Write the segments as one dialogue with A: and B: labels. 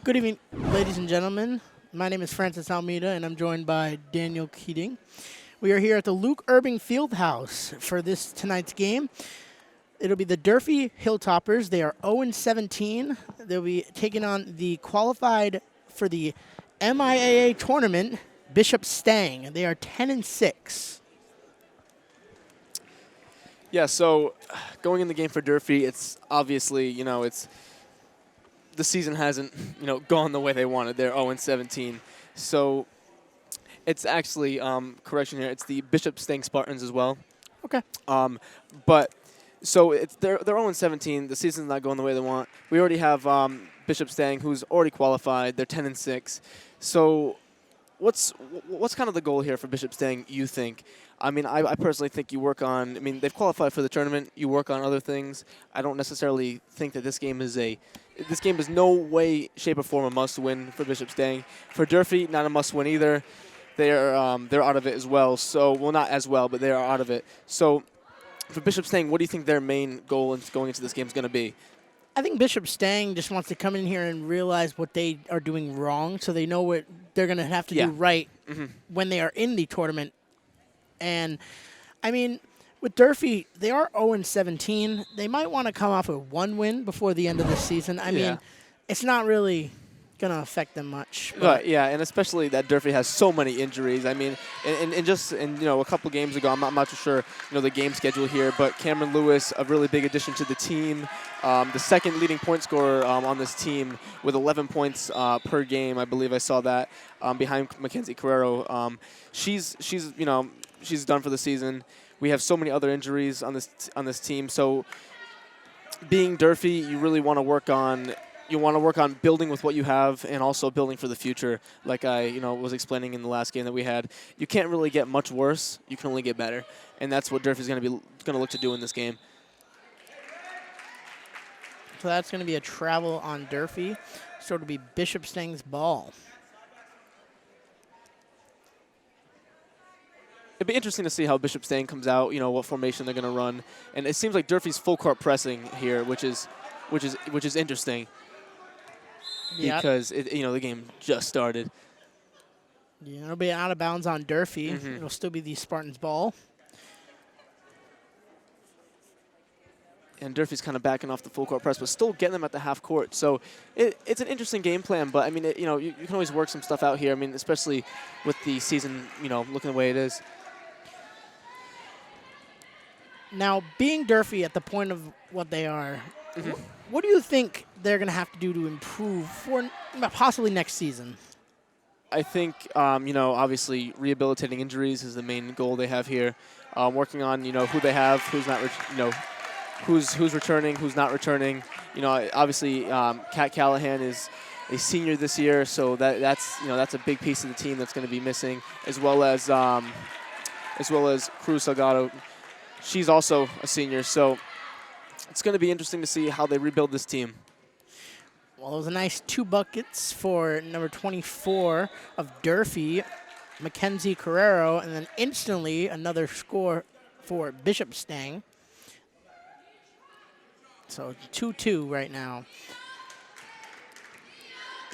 A: Good evening, ladies and gentlemen. My name is Francis Almeida, and I'm joined by Daniel Keating. We are here at the Luke Irving Fieldhouse for tonight's game. It'll be the Durfee Hilltoppers. They are 0-17. They'll be taking on the qualified for the MIAA tournament, Bishop Stang. They are 10-6.
B: Yeah, so going in the game for Durfee, it's obviously, the season hasn't, gone the way they wanted. They're 0-17. So it's actually, correction here, it's the Bishop Stang Spartans as well.
A: Okay.
B: But so they're 0-17. The season's not going the way they want. We already have Bishop Stang, who's already qualified. They're 10-6. So what's kind of the goal here for Bishop Stang, you think? I mean, I personally think you work on, they've qualified for the tournament. You work on other things. I don't necessarily think that this game is no way, shape, or form a must-win for Bishop Stang. For Durfee, not a must-win either. They're out of it as well. So, well, not as well, but they are out of it. So for Bishop Stang, what do you think their main goal in going into this game is going to be?
A: I think Bishop Stang just wants to come in here and realize what they are doing wrong, so they know what they're going to have to do right when they are in the tournament. And, with Durfee, they are 0-17. They might want to come off with one win before the end of the season. I mean, it's not really going to affect them much.
B: But yeah, and especially that Durfee has so many injuries. I mean, and just a couple games ago, I'm not too sure, the game schedule here, but Cameron Lewis, a really big addition to the team. The second leading point scorer on this team with 11 points per game. I believe I saw that behind Mackenzie Carrero. She's done for the season. We have so many other injuries on this team. So being Durfee, you really want to work on building with what you have and also building for the future. Like I was explaining in the last game that we had, you can't really get much worse. You can only get better, and that's what Durfee's going to look to do in this game.
A: So that's going to be a travel on Durfee. So it'll be Bishop Stang's ball.
B: It'd be interesting to see how Bishop Stang comes out, what formation they're going to run. And it seems like Durfee's full court pressing here, which is interesting.
A: Yep.
B: Because the game just started.
A: Yeah, it'll be out of bounds on Durfee. It'll still be the Spartans' ball.
B: And Durfee's kind of backing off the full court press, but still getting them at the half court. So it's an interesting game plan, but you can always work some stuff out here. Especially with the season, looking the way it is.
A: Now, being Durfee at the point of what they are, what do you think they're going to have to do to improve for possibly next season?
B: I think, obviously rehabilitating injuries is the main goal they have here. Working on, who they have, who's not, who's returning, who's not returning. Obviously, Kat Callahan is a senior this year, so that's a big piece of the team that's going to be missing, as well as Cruz Salgado. She's also a senior, so it's going to be interesting to see how they rebuild this team.
A: Well, it was a nice 2 buckets for number 24 of Durfee, Mackenzie Carrero, and then instantly another score for Bishop Stang. So 2-2 right now.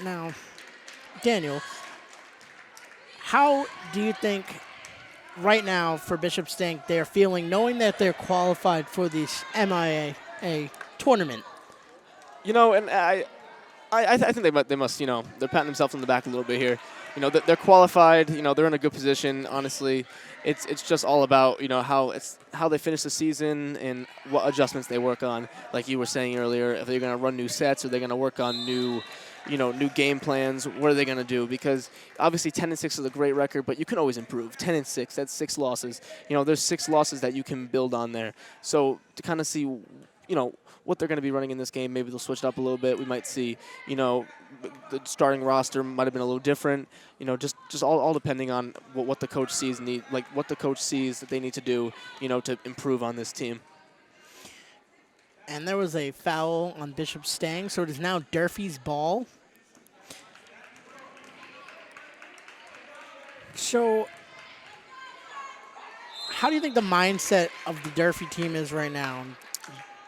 A: Now, Daniel, how do you think right now for Bishop Stang they're feeling, knowing that they're qualified for this MIAA tournament?
B: And I think they must, they're patting themselves on the back a little bit here. They're qualified. They're in a good position. Honestly, it's just all about how they finish the season and what adjustments they work on. Like you were saying earlier, if they're going to run new sets or they're going to work on new game plans. What are they going to do? Because obviously 10-6 is a great record, but you can always improve. 10-6, that's 6 losses. There's 6 losses that you can build on there. So to kind of see, what they're going to be running in this game, maybe they'll switch it up a little bit. We might see, the starting roster might have been a little different. Just all depending on what the coach sees what the coach sees that they need to do, to improve on this team.
A: And there was a foul on Bishop Stang, so it is now Durfee's ball. So how do you think the mindset of the Durfee team is right now?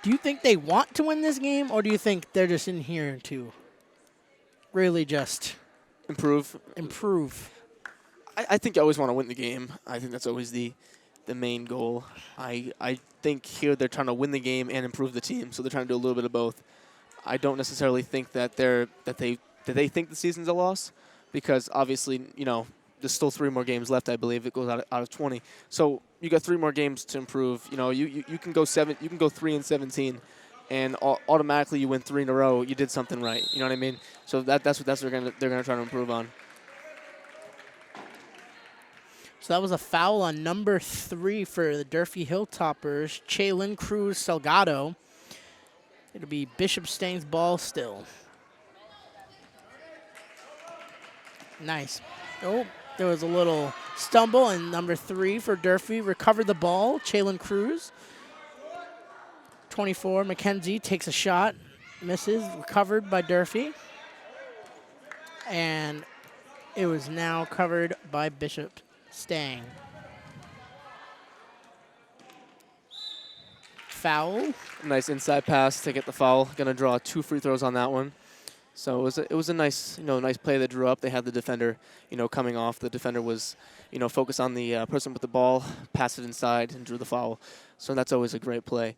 A: Do you think they want to win this game, or do you think they're just in here to really just
B: improve. I think you always want to win the game. I think that's always the main goal. I think here they're trying to win the game and improve the team, so they're trying to do a little bit of both. I don't necessarily think that they think the season's a loss, because obviously, you know, there's still 3 more games left. I believe it goes out of 20. So you got 3 more games to improve. You know, you can go 3-17, and automatically you win 3 in a row. You did something right. You know what I mean? So that's what they're gonna try to improve on.
A: So that was a foul on number 3 for the Durfee Hilltoppers, Chaylin Cruz Salgado. It'll be Bishop Stang's ball still. Nice. Oh, there was a little stumble, and number 3 for Durfee recovered the ball. Chaylin Cruz. 24, McKenzie takes a shot, misses, recovered by Durfee. And it was now covered by Bishop Stang. Foul.
B: Nice inside pass to get the foul. Going to draw 2 free throws on that one. So it was a nice, nice play that drew up. They had the defender, coming off. The defender was, focused on the person with the ball, passed it inside, and drew the foul. So that's always a great play.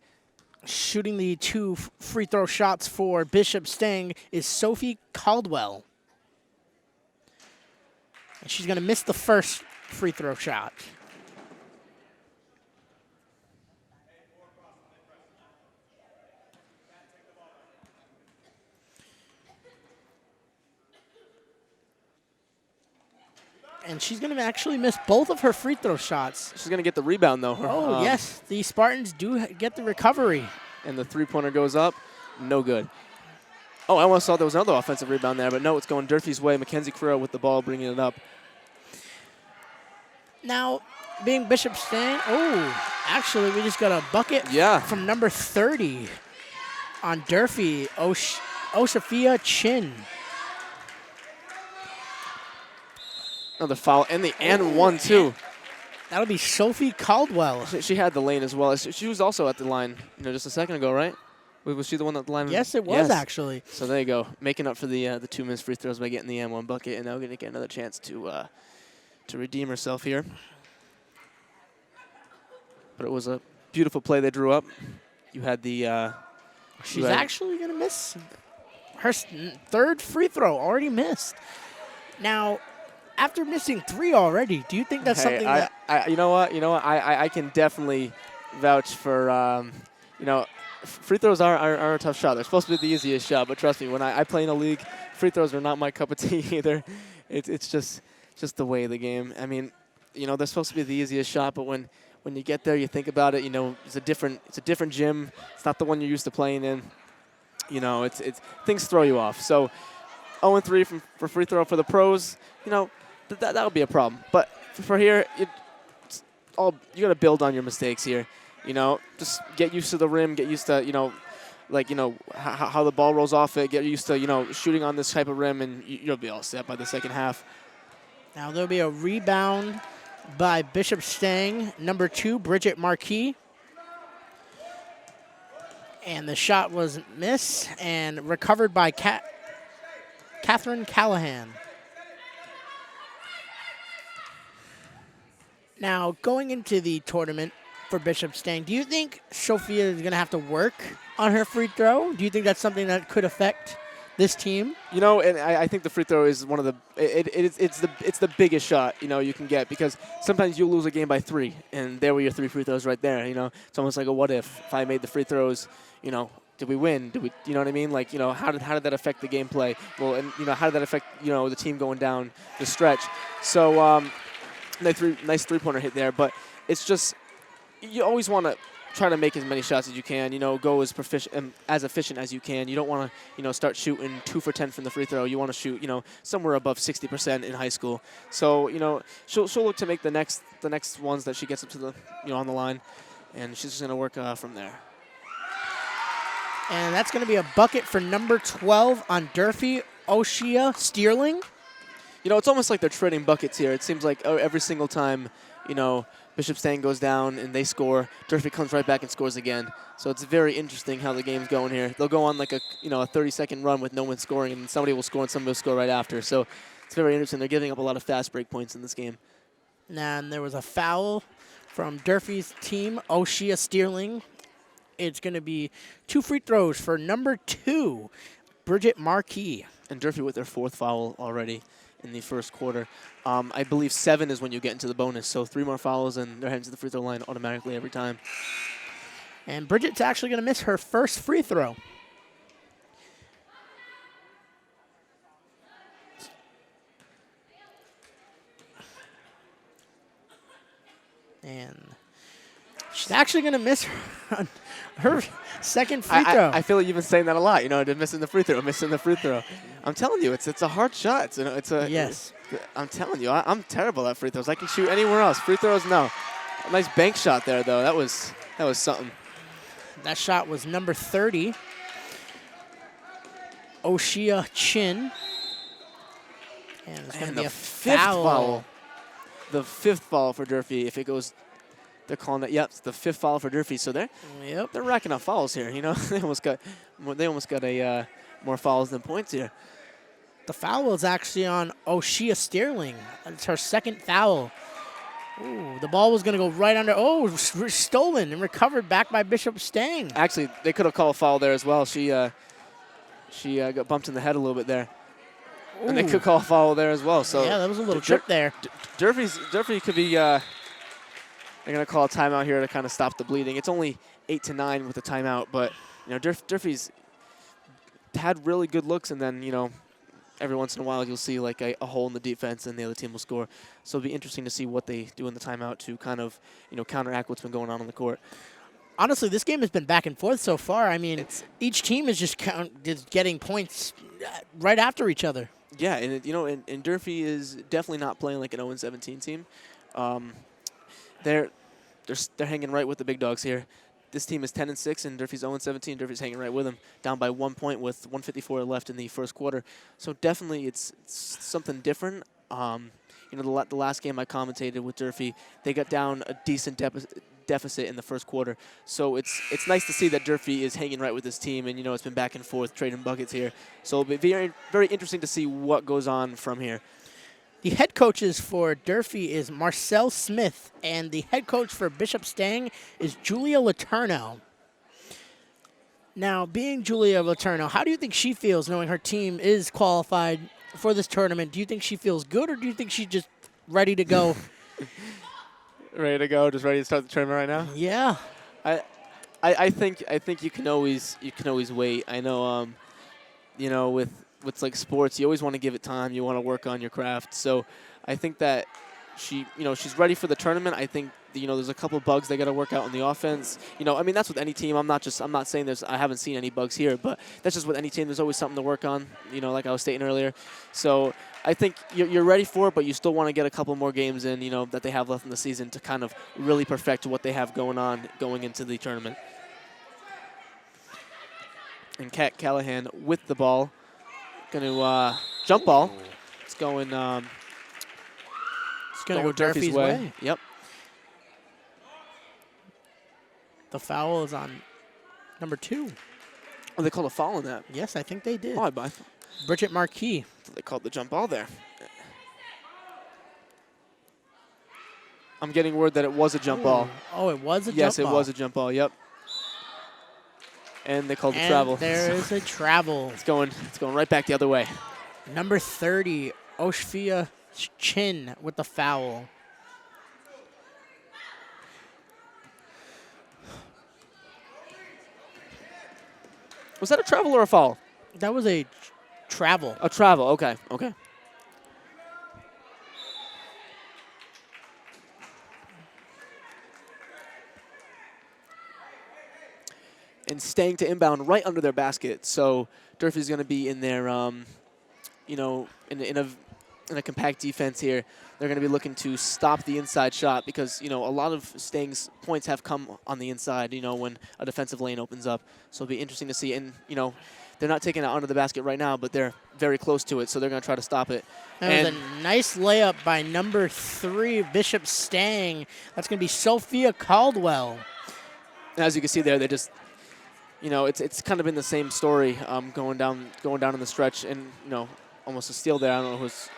A: Shooting the 2 free throw shots for Bishop Stang is Sophie Caldwell. And she's going to miss the first free throw shot. And she's going to actually miss both of her free throw shots.
B: She's going to get the rebound, though.
A: Oh, yes. The Spartans do get the recovery.
B: And the three-pointer goes up. No good. Oh, I almost thought there was another offensive rebound there, but no, it's going Durfee's way. Mackenzie Carrero with the ball, bringing it up.
A: Now, being Bishop Stang, actually, we just got a bucket from number 30 on Durfee, Oshafia Chin.
B: Another foul, and one, too.
A: That'll be Sophie Caldwell.
B: She had the lane as well. She was also at the line, just a second ago, right? Was she the one at the line?
A: Yes, it was, actually.
B: So there you go, making up for the 2 missed free throws by getting the M1 bucket, and now going to get another chance to redeem herself here. But it was a beautiful play they drew up. You had the...
A: She's actually going to miss her 3rd free throw, already missed. Now, after missing 3 already, do you think that's something that...
B: You know what? I can definitely vouch for, free throws are a tough shot. They're supposed to be the easiest shot, but trust me, when I play in a league, free throws are not my cup of tea either. It's just the way of the game. I mean, they're supposed to be the easiest shot, but when you get there, you think about it, it's a different gym. It's not the one you're used to playing in. It's things throw you off. So 0-3 for free throw for the pros, that would be a problem. But for here, you got to build on your mistakes here. Just get used to the rim, get used to, how the ball rolls off it, get used to, shooting on this type of rim, and you'll be all set by the second half.
A: Now there'll be a rebound by Bishop Stang, number 2, Bridget Marquis. And the shot was missed and recovered by Catherine Callahan. Now, going into the tournament for Bishop Stang, do you think Sophia is going to have to work on her free throw? Do you think that's something that could affect this team?
B: And I think the free throw is one of the it's the biggest shot you can get, because sometimes you lose a game by 3, and there were your 3 free throws right there. It's almost like a what if I made the free throws, did we win? Did we, you know what I mean? Like, how did that affect the gameplay? Well, and how did that affect the team going down the stretch? So nice three-pointer hit there, but it's just you always want to try to make as many shots as you can, go as efficient as you can. You don't want to, start shooting 2 for 10 from the free throw. You want to shoot, somewhere above 60% in high school. So, she'll look to make the next ones that she gets up to the, on the line, and she's just going to work from there.
A: And that's going to be a bucket for number 12 on Durfee, Oshia Steerling.
B: It's almost like they're trading buckets here. It seems like every single time, Bishop Stang goes down and they score. Durfee comes right back and scores again. So it's very interesting how the game's going here. They'll go on like a 30-second run with no one scoring, and somebody will score and somebody will score right after. So it's very interesting. They're giving up a lot of fast break points in this game.
A: And there was a foul from Durfee's team, O'Shea Steerling. It's going to be 2 free throws for number 2, Bridget Marquis.
B: And Durfee with their 4th foul already in the first quarter. I believe 7 is when you get into the bonus. So 3 more fouls and they're heading to the free throw line automatically every time.
A: And Bridget's actually going to miss her first free throw. And she's actually going to miss her second free throw.
B: I feel like you've been saying that a lot. They're missing the free throw, missing the free throw. I'm telling you, it's a hard shot.
A: Yes.
B: I'm telling you, I'm terrible at free throws. I can shoot anywhere else. Free throws, no. A nice bank shot there, though. That was something.
A: That shot was number 30, O'Shea Chin. And it's going to be a
B: 5th
A: foul.
B: foul. The 5th foul for Durfee. If it goes, they're calling it. Yep, it's the 5th foul for Durfee. So they're racking up fouls here. They almost got more fouls than points here.
A: The foul was actually on O'Shea Steerling. It's her 2nd foul. Ooh, the ball was going to go right under. Oh, stolen and recovered back by Bishop Stang.
B: Actually, they could have called a foul there as well. She got bumped in the head a little bit there. Ooh. And they could call a foul there as well. So
A: yeah, that was a little trip there.
B: Durfee could be. They're going to call a timeout here to kind of stop the bleeding. It's only 8-9 with the timeout, but Durfee's had really good looks, and then every once in a while you'll see like a hole in the defense and the other team will score. So it'll be interesting to see what they do in the timeout to kind of, counteract what's been going on the court.
A: Honestly, this game has been back and forth so far. I mean, each team is just getting points right after each other.
B: Yeah, and and Durfee is definitely not playing like an 0-17 team. They're hanging right with the big dogs here. This team is 10-6, and Durfee's 0-17. Durfee's hanging right with them, down by 1 point with 154 left in the first quarter. So definitely, it's something different. The last game I commentated with Durfee, they got down a decent deficit in the first quarter. So it's nice to see that Durfee is hanging right with this team, and it's been back and forth trading buckets here. So it'll be very, very interesting to see what goes on from here.
A: The head coaches for Durfee is Marcel Smith, and the head coach for Bishop Stang is Julia Letourneau. Now, being Julia Letourneau, how do you think she feels knowing her team is qualified for this tournament? Do you think she feels good, or do you think she's just ready to go?
B: Ready to go, just ready to start the tournament right now?
A: Yeah.
B: I think you can always wait. I know with like sports, you always want to give it time. You want to work on your craft. So I think that she's ready for the tournament. I think there's a couple bugs they got to work out on the offense. I mean, that's with any team. I'm not saying I haven't seen any bugs here, but that's just with any team. There's always something to work on. Like I was stating earlier. So I think you're ready for it, but you still want to get a couple more games in. That they have left in the season to kind of really perfect what they have going on going into the tournament. And Kat Callahan with the ball. Going to jump ball. It's going. It's
A: going to go Durfee's way.
B: Yep.
A: The foul is on number 2.
B: Oh, they called a foul on that.
A: Yes, I think they did.
B: Oh,
A: Bridget Marquis.
B: They called the jump ball there. I'm getting word that it was a jump ball.
A: Oh, it was a jump ball.
B: Yes, it was a jump ball. Yep. And they called the travel.
A: There is a travel.
B: It's going right back the other way.
A: Number 30, O'Shea Chin with the foul.
B: Was that a travel or a foul?
A: That was a travel.
B: A travel. Okay. And Stang to inbound right under their basket. So Durfee's going to be in their, in a compact defense here. They're going to be looking to stop the inside shot because, a lot of Stang's points have come on the inside, when a defensive lane opens up. So it'll be interesting to see. And, they're not taking it under the basket right now, but they're very close to it, so they're going to try to stop it.
A: That was a nice layup by number 3, Bishop Stang. That's going to be Sophia Caldwell.
B: As you can see there, they just, it's kind of been the same story going down in the stretch, and almost a steal there. I don't know who's.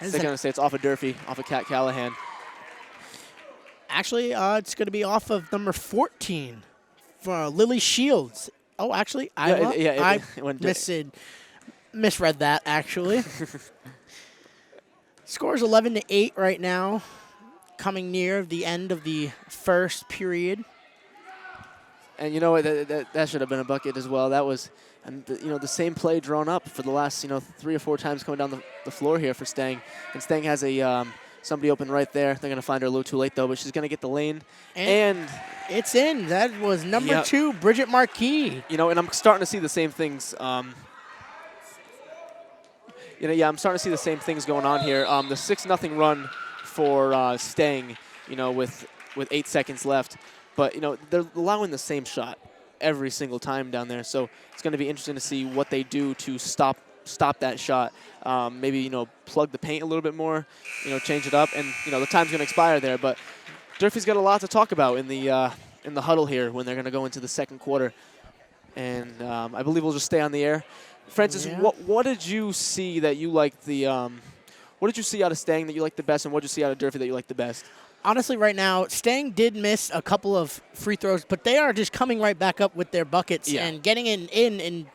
B: They're going to say it's off of Durfee, off of Kat Callahan.
A: Actually, it's going to be off of number 14 for Lily Shields. Oh, actually, I misread that, actually. Score's 11-8 right now, coming near the end of the first period.
B: And you know what? That should have been a bucket as well. That was, the same play drawn up for the last, 3 or 4 times coming down the floor here for Stang. And Stang has a somebody open right there. They're going to find her a little too late, though, but she's going to get the lane. And
A: it's in. That was number 2, Bridget Marquis.
B: And I'm starting to see the same things. I'm starting to see the same things going on here. The 6-0 run for Stang, with 8 seconds left. But, they're allowing the same shot every single time down there. So it's going to be interesting to see what they do to stop that shot. Maybe, plug the paint a little bit more, change it up. And, the time's going to expire there. But Durfee's got a lot to talk about in the huddle here when they're going to go into the second quarter. And I believe we'll just stay on the air. Francis, what did you see that you liked what did you see out of Stang that you liked the best, and what did you see out of Durfee that you liked the best?
A: Honestly, right now, Stang did miss a couple of free throws, but they are just coming right back up with their buckets and getting in, and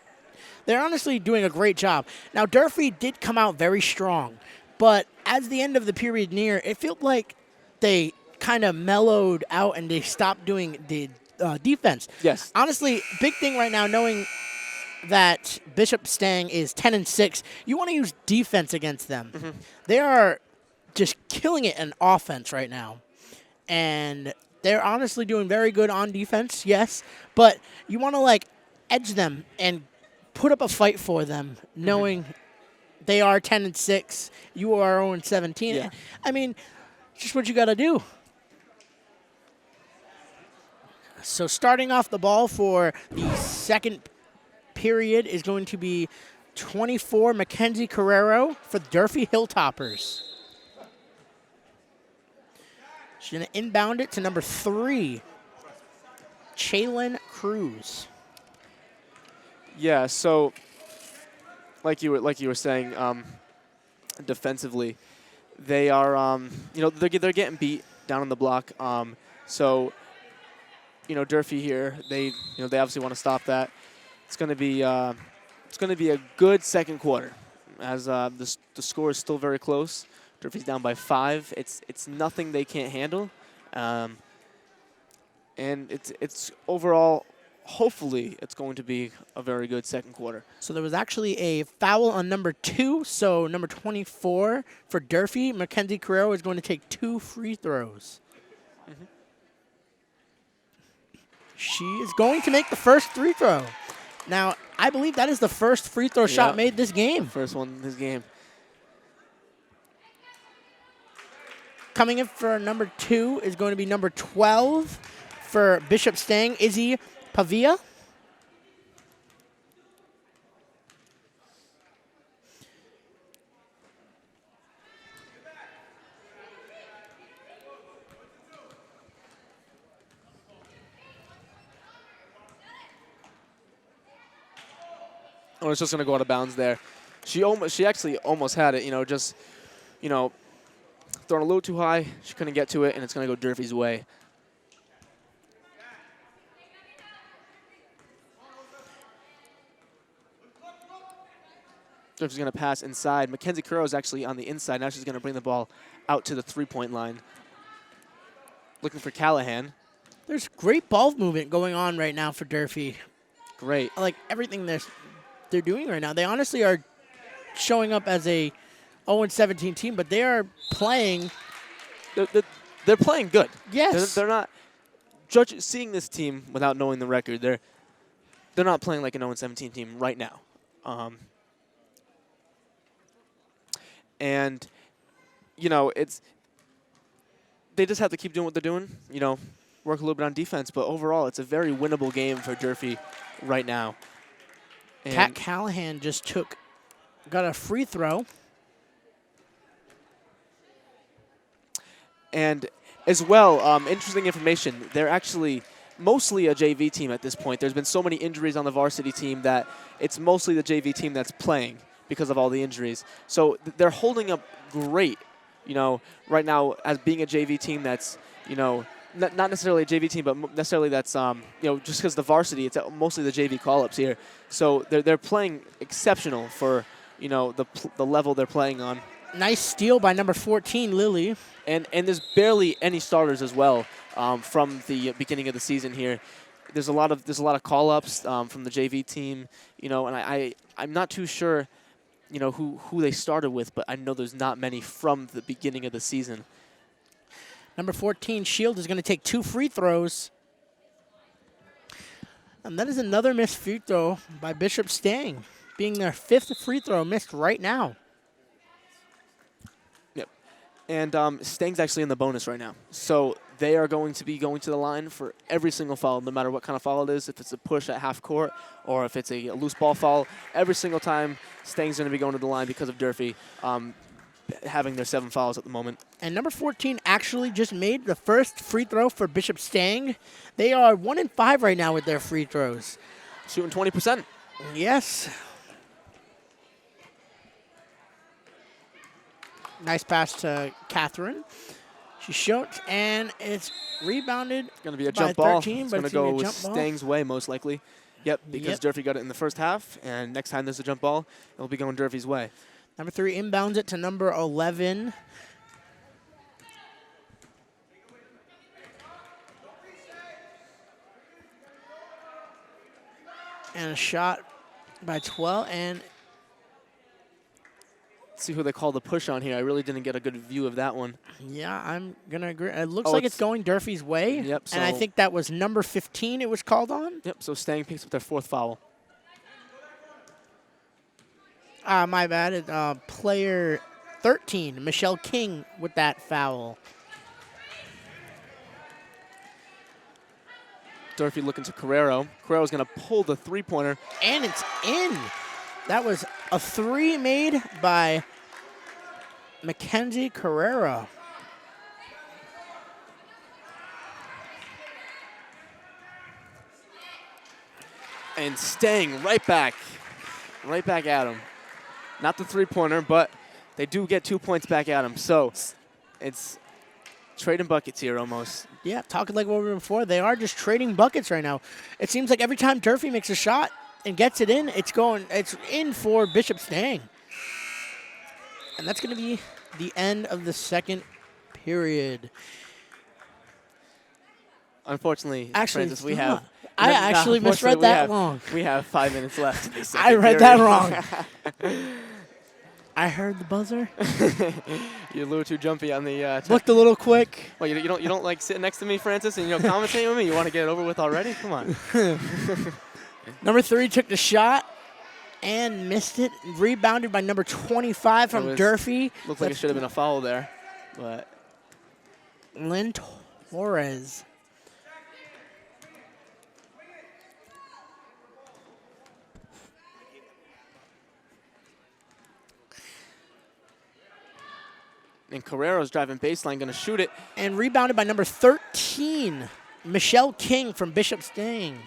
A: they're honestly doing a great job. Now, Durfee did come out very strong, but as the end of the period near, it felt like they kind of mellowed out and they stopped doing the defense.
B: Yes.
A: Honestly, big thing right now, knowing that Bishop Stang is 10-6, you want to use defense against them. Mm-hmm. They are just killing it in offense right now. And they're honestly doing very good on defense, yes. But you want to, edge them and put up a fight for them, knowing they are 10-6, you are 0-17.
B: Yeah.
A: I mean, just what you got to do. So starting off the ball for the second period is going to be 24, Mackenzie Carrero for the Durfee Hilltoppers. She's going to inbound it to number 3, Chaylin Cruz.
B: Yeah, so like you were saying, defensively, they are they're getting beat down on the block. So Durfee here, they obviously want to stop that. It's going to be a good second quarter, as the score is still very close. Durfee's down by 5. It's nothing they can't handle, and it's overall, hopefully, it's going to be a very good second quarter.
A: So there was actually a foul on number 2. So number 24 for Durfee, Mackenzie Carrero, is going to take 2 free throws. Mm-hmm. She is going to make the first free throw. Now, I believe that is the first free throw shot made this game.
B: First one this game.
A: Coming in for number 2 is going to be number 12 for Bishop Stang, Izzy Pavia.
B: Oh, it's just going to go out of bounds there. She actually almost had it, thrown a little too high. She couldn't get to it, and it's going to go Durfee's way. Durfee's going to pass inside. Mackenzie Carrero is actually on the inside. Now she's going to bring the ball out to the three-point line. Looking for Callahan.
A: There's great ball movement going on right now for Durfee.
B: Great.
A: I like everything they're doing right now. They honestly are showing up as a 0-17 team, but they are playing.
B: They're playing good.
A: Yes.
B: They're not seeing this team without knowing the record. They're not playing like an 0-17 team right now. And they just have to keep doing what they're doing. Work a little bit on defense, but overall, it's a very winnable game for Durfee right now.
A: Kat Callahan just got a free throw.
B: And as well, interesting information, they're actually mostly a JV team at this point. There's been so many injuries on the varsity team that it's mostly the JV team that's playing because of all the injuries. So they're holding up great, right now as being a JV team that's, not necessarily a JV team, but necessarily that's, just because the varsity, it's mostly the JV call-ups here. So they're playing exceptional for, the level they're playing on.
A: Nice steal by number 14, Lily.
B: And there's barely any starters as well from the beginning of the season here. There's a lot of call-ups from the JV team, and I'm not too sure, who they started with, but I know there's not many from the beginning of the season.
A: Number 14, Shield, is going to take 2 free throws. And that is another missed free throw by Bishop Stang, being their 5th free throw missed right now.
B: And Stang's actually in the bonus right now. So they are going to be going to the line for every single foul, no matter what kind of foul it is, if it's a push at half court or if it's a loose ball foul. Every single time, Stang's going to be going to the line because of Durfee having their 7 fouls at the moment.
A: And number 14 actually just made the first free throw for Bishop Stang. They are 1-5 right now with their free throws.
B: Shooting 20%.
A: Yes. Nice pass to Catherine. She shoots, and it's rebounded.
B: It's going to be a jump ball.
A: 13,
B: it's
A: but
B: going to go with Stang's way, most likely. Yep, because Durfee got it in the first half, and next time there's a jump ball, it'll be going Durfee's way.
A: Number 3 inbounds it to number 11. And a shot by 12, and
B: see who they call the push on here. I really didn't get a good view of that one.
A: Yeah, I'm going to agree. It looks like it's going Durfee's way.
B: Yep.
A: And I think that was number 15 it was called on.
B: Yep, so Stang picks up their 4th foul.
A: My bad. Player 13, Michelle King, with that foul.
B: Durfee looking to Carrero. Carrero's going to pull the 3-pointer.
A: And it's in. That was a 3 made by Mackenzie Carrera.
B: And Stang right back at him. Not the 3-pointer, but they do get 2 points back at him. So it's trading buckets here almost.
A: Yeah, talking like what we were before, they are just trading buckets right now. It seems like every time Durfee makes a shot and gets it in, it's in for Bishop Stang. And that's going to be the end of the second period.
B: Unfortunately,
A: actually,
B: Francis, we have.
A: I actually misread that wrong.
B: We have 5 minutes left in the second
A: I read
B: period.
A: that wrong. I heard the buzzer.
B: You're a little too jumpy on the.
A: Looked a little quick.
B: Well, you don't like sitting next to me, Francis, and commentate with me. You want to get it over with already? Come on.
A: Number 3 took the shot and missed it. Rebounded by number 25 from Durfee.
B: Looked like it should have been a foul there, but.
A: Lynn Torres.
B: And Carrero's driving baseline, going to shoot it.
A: And rebounded by number 13, Michelle King from Bishop Stang.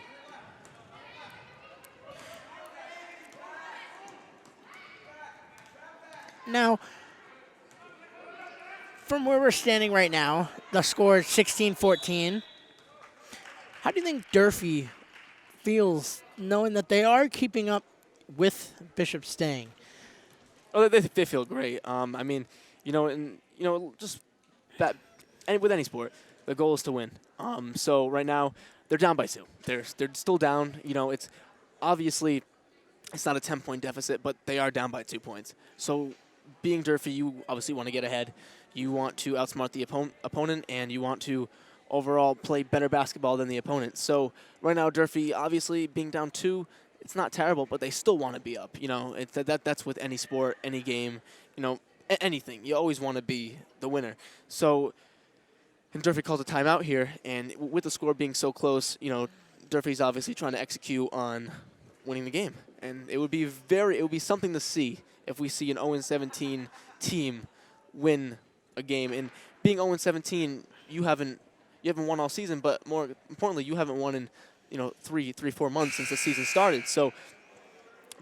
A: Now, from where we're standing right now, the score is 16-14. How do you think Durfee feels knowing that they are keeping up with Bishop Stang?
B: Oh, they feel great. I mean, just that, and with any sport, the goal is to win. So right now, they're down by 2. They're still down. It's obviously it's not a 10-point deficit, but they are down by 2 points. So being Durfee, you obviously want to get ahead. You want to outsmart the opponent, and you want to overall play better basketball than the opponent. So right now, Durfee, obviously being down 2, it's not terrible, but they still want to be up. That's with any sport, any game, anything. You always want to be the winner. So, and Durfee calls a timeout here, and with the score being so close, Durfee's obviously trying to execute on winning the game. And it would be something to see if we see an 0-17 team win a game. And being 0-17, you haven't won all season, but more importantly, you haven't won in 3-4 months since the season started. So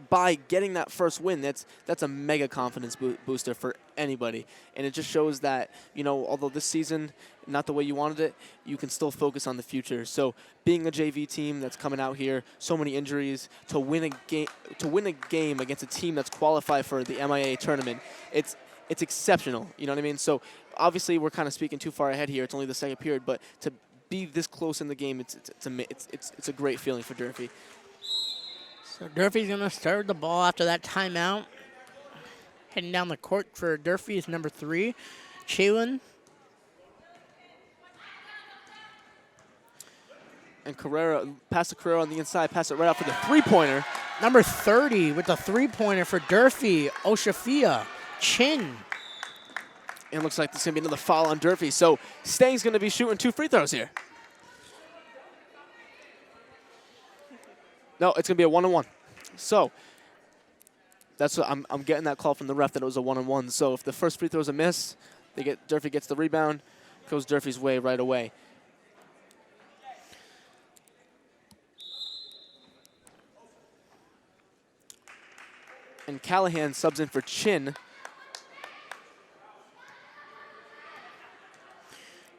B: by getting that first win, that's a mega confidence booster for anybody. And it just shows that, although this season, not the way you wanted it, you can still focus on the future. So being a JV team that's coming out here, so many injuries, to win a game against a team that's qualified for the MIA tournament, it's exceptional. You know what I mean? So obviously we're kind of speaking too far ahead here. It's only the second period, but to be this close in the game, it's a great feeling for Durfee.
A: So Durfee's going to start the ball after that timeout. Heading down the court for Durfee is number 3, Chalin.
B: And Carrera, pass to Carrera on the inside, pass it right out for the three-pointer.
A: Number 30 with the three-pointer for Durfee, Oshafia Chin.
B: And it looks like there's going to be another foul on Durfee. So Stang's going to be shooting 2 free throws here. No, it's going to be a 1-on-1. So that's what I'm getting that call from the ref that it was a 1-on-1. So if the first free throw is a miss, Durfee gets the rebound, goes Durfee's way right away. And Callahan subs in for Chin.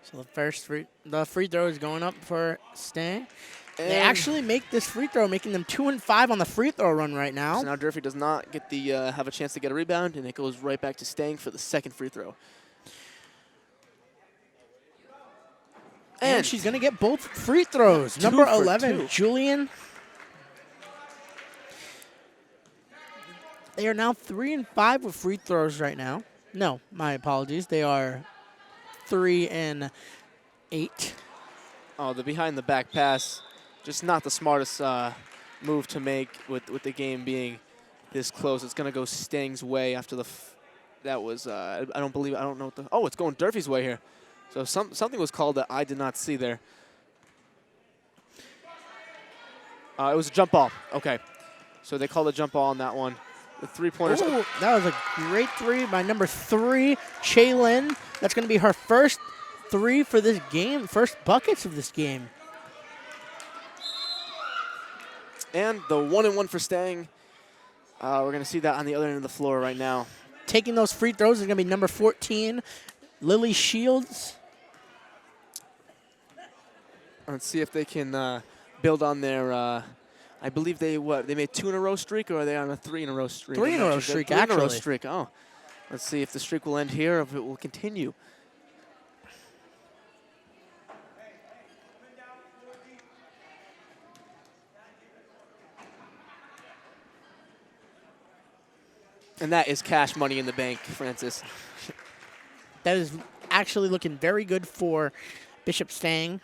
A: So the free throw is going up for Stang.
B: And
A: they actually make this free throw, making them 2-5 on the free throw run right now.
B: So now Durfee does not get have a chance to get a rebound, and it goes right back to Stang for the second free throw.
A: And she's going to get both free throws. Number 11, Julian. They are now 3-5 with free throws right now. No, my apologies. They are 3-8.
B: Oh, the behind the back pass, just not the smartest move to make with the game being this close. It's going to go Stang's way after that was, I don't know what the, oh, it's going Durfee's way here. So something was called that I did not see there. It was a jump ball. Okay. So they called a jump ball on that one. The three-pointers.
A: Ooh, that was a great three by number 3, Chaylin. That's going to be her first 3 for this game, first buckets of this game.
B: And the 1-and-1 for Stang. We're going to see that on the other end of the floor right now.
A: Taking those free throws is going to be number 14, Lily Shields.
B: Let's see if they can build on their, I believe they made 2-in-a-row streak, or are they on a 3-in-a-row streak?
A: 3-in-a-row streak, actually.
B: 3-in-a-row streak, oh. Let's see if the streak will end here or if it will continue. And that is cash money in the bank, Francis.
A: That is actually looking very good for Bishop Stang.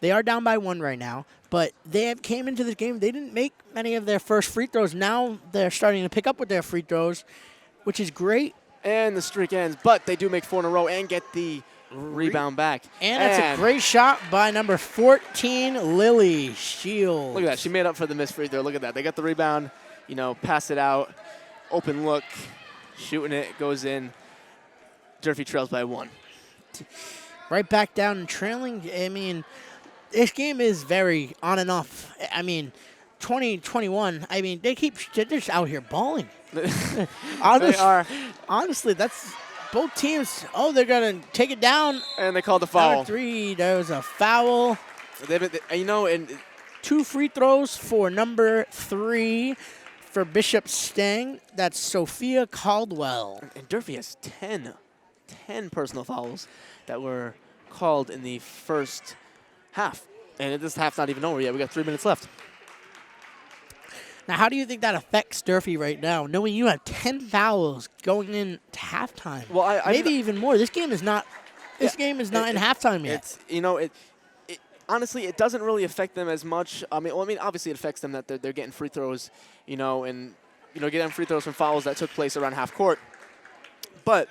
A: They are down by 1 right now, but they came into this game. They didn't make many of their first free throws. Now they're starting to pick up with their free throws, which is great.
B: And the streak ends, but they do make 4 in a row and get the rebound back.
A: And that's a great shot by number 14, Lily Shields.
B: Look at that. She made up for the missed free throw. Look at that. They got the rebound, pass it out, open look, shooting it, goes in. Durfee trails by 1.
A: Right back down and trailing. I mean, this game is very on and off. I mean, 2021, I mean, they're just out here balling.
B: They are.
A: Honestly, that's both teams. Oh, they're going to take it down.
B: And they called the foul.
A: Number 3, there was a foul.
B: And
A: 2 free throws for number 3 for Bishop Stang. That's Sophia Caldwell.
B: And Durfee has 10 personal fouls that were called in the first half. And this half's not even over yet. We got 3 minutes left.
A: Now, how do you think that affects Durfee right now, knowing you have 10 fouls going into halftime?
B: Well,
A: maybe even more. This game is not. This game is not in halftime yet.
B: Honestly, it doesn't really affect them as much. I mean, obviously it affects them that they're getting free throws, and getting free throws from fouls that took place around half court. But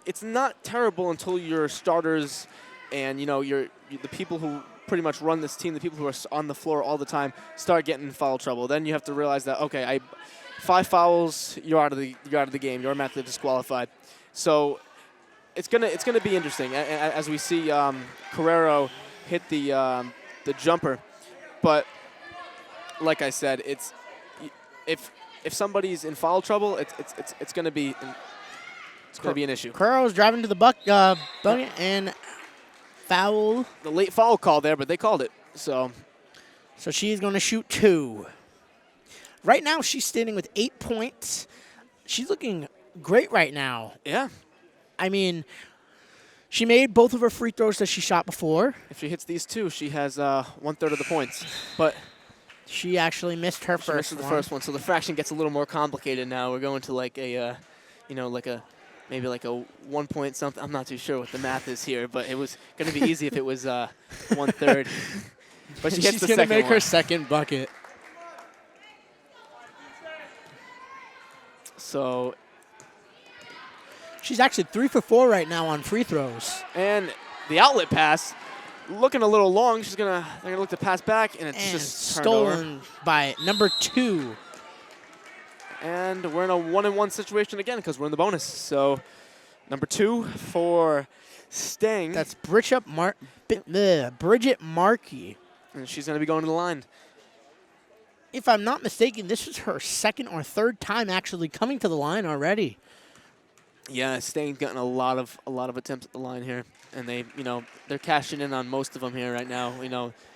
B: it's not terrible until your starters and the people who pretty much run this team, the people who are on the floor all the time, start getting in foul trouble. Then you have to realize that, okay, 5 fouls, you're out of the game. You're automatically disqualified. So it's gonna be interesting as we see Carrero hit the jumper. But like I said, if somebody's in foul trouble, it's gonna be an issue.
A: Carrero's driving to the bucket and foul.
B: The late foul call there, but they called it. So
A: she's going to shoot 2. Right now, she's standing with 8 points. She's looking great right now.
B: yeah,
A: I mean, she made both of her free throws that she shot before.
B: if she hits these 2, she has 1/3 of the points. But
A: She actually missed her
B: she
A: first
B: misses
A: one.
B: the first one, so the fraction gets a little more complicated now. We're going to like maybe like a 1 point something. I'm not too sure what the math is here, but it was going to be easy if it was 1/3. But she gets
A: She's
B: the
A: going to
B: second
A: make
B: one.
A: her second bucket.
B: So,
A: She's actually 3 for 4 right now on free throws.
B: and the outlet pass, looking a little long. They're gonna look to pass back, and it's
A: And
B: just turned over.
A: stolen by number 2.
B: And we're in a 1-and-1 situation again because we're in the bonus. So, number 2 for Stang.
A: That's Bridget Markey.
B: And she's going to be going to the line.
A: If I'm not mistaken, this is her second or third time actually coming to the line already.
B: Yeah, Stang's gotten a lot of attempts at the line here, and they're cashing in on most of them here right now.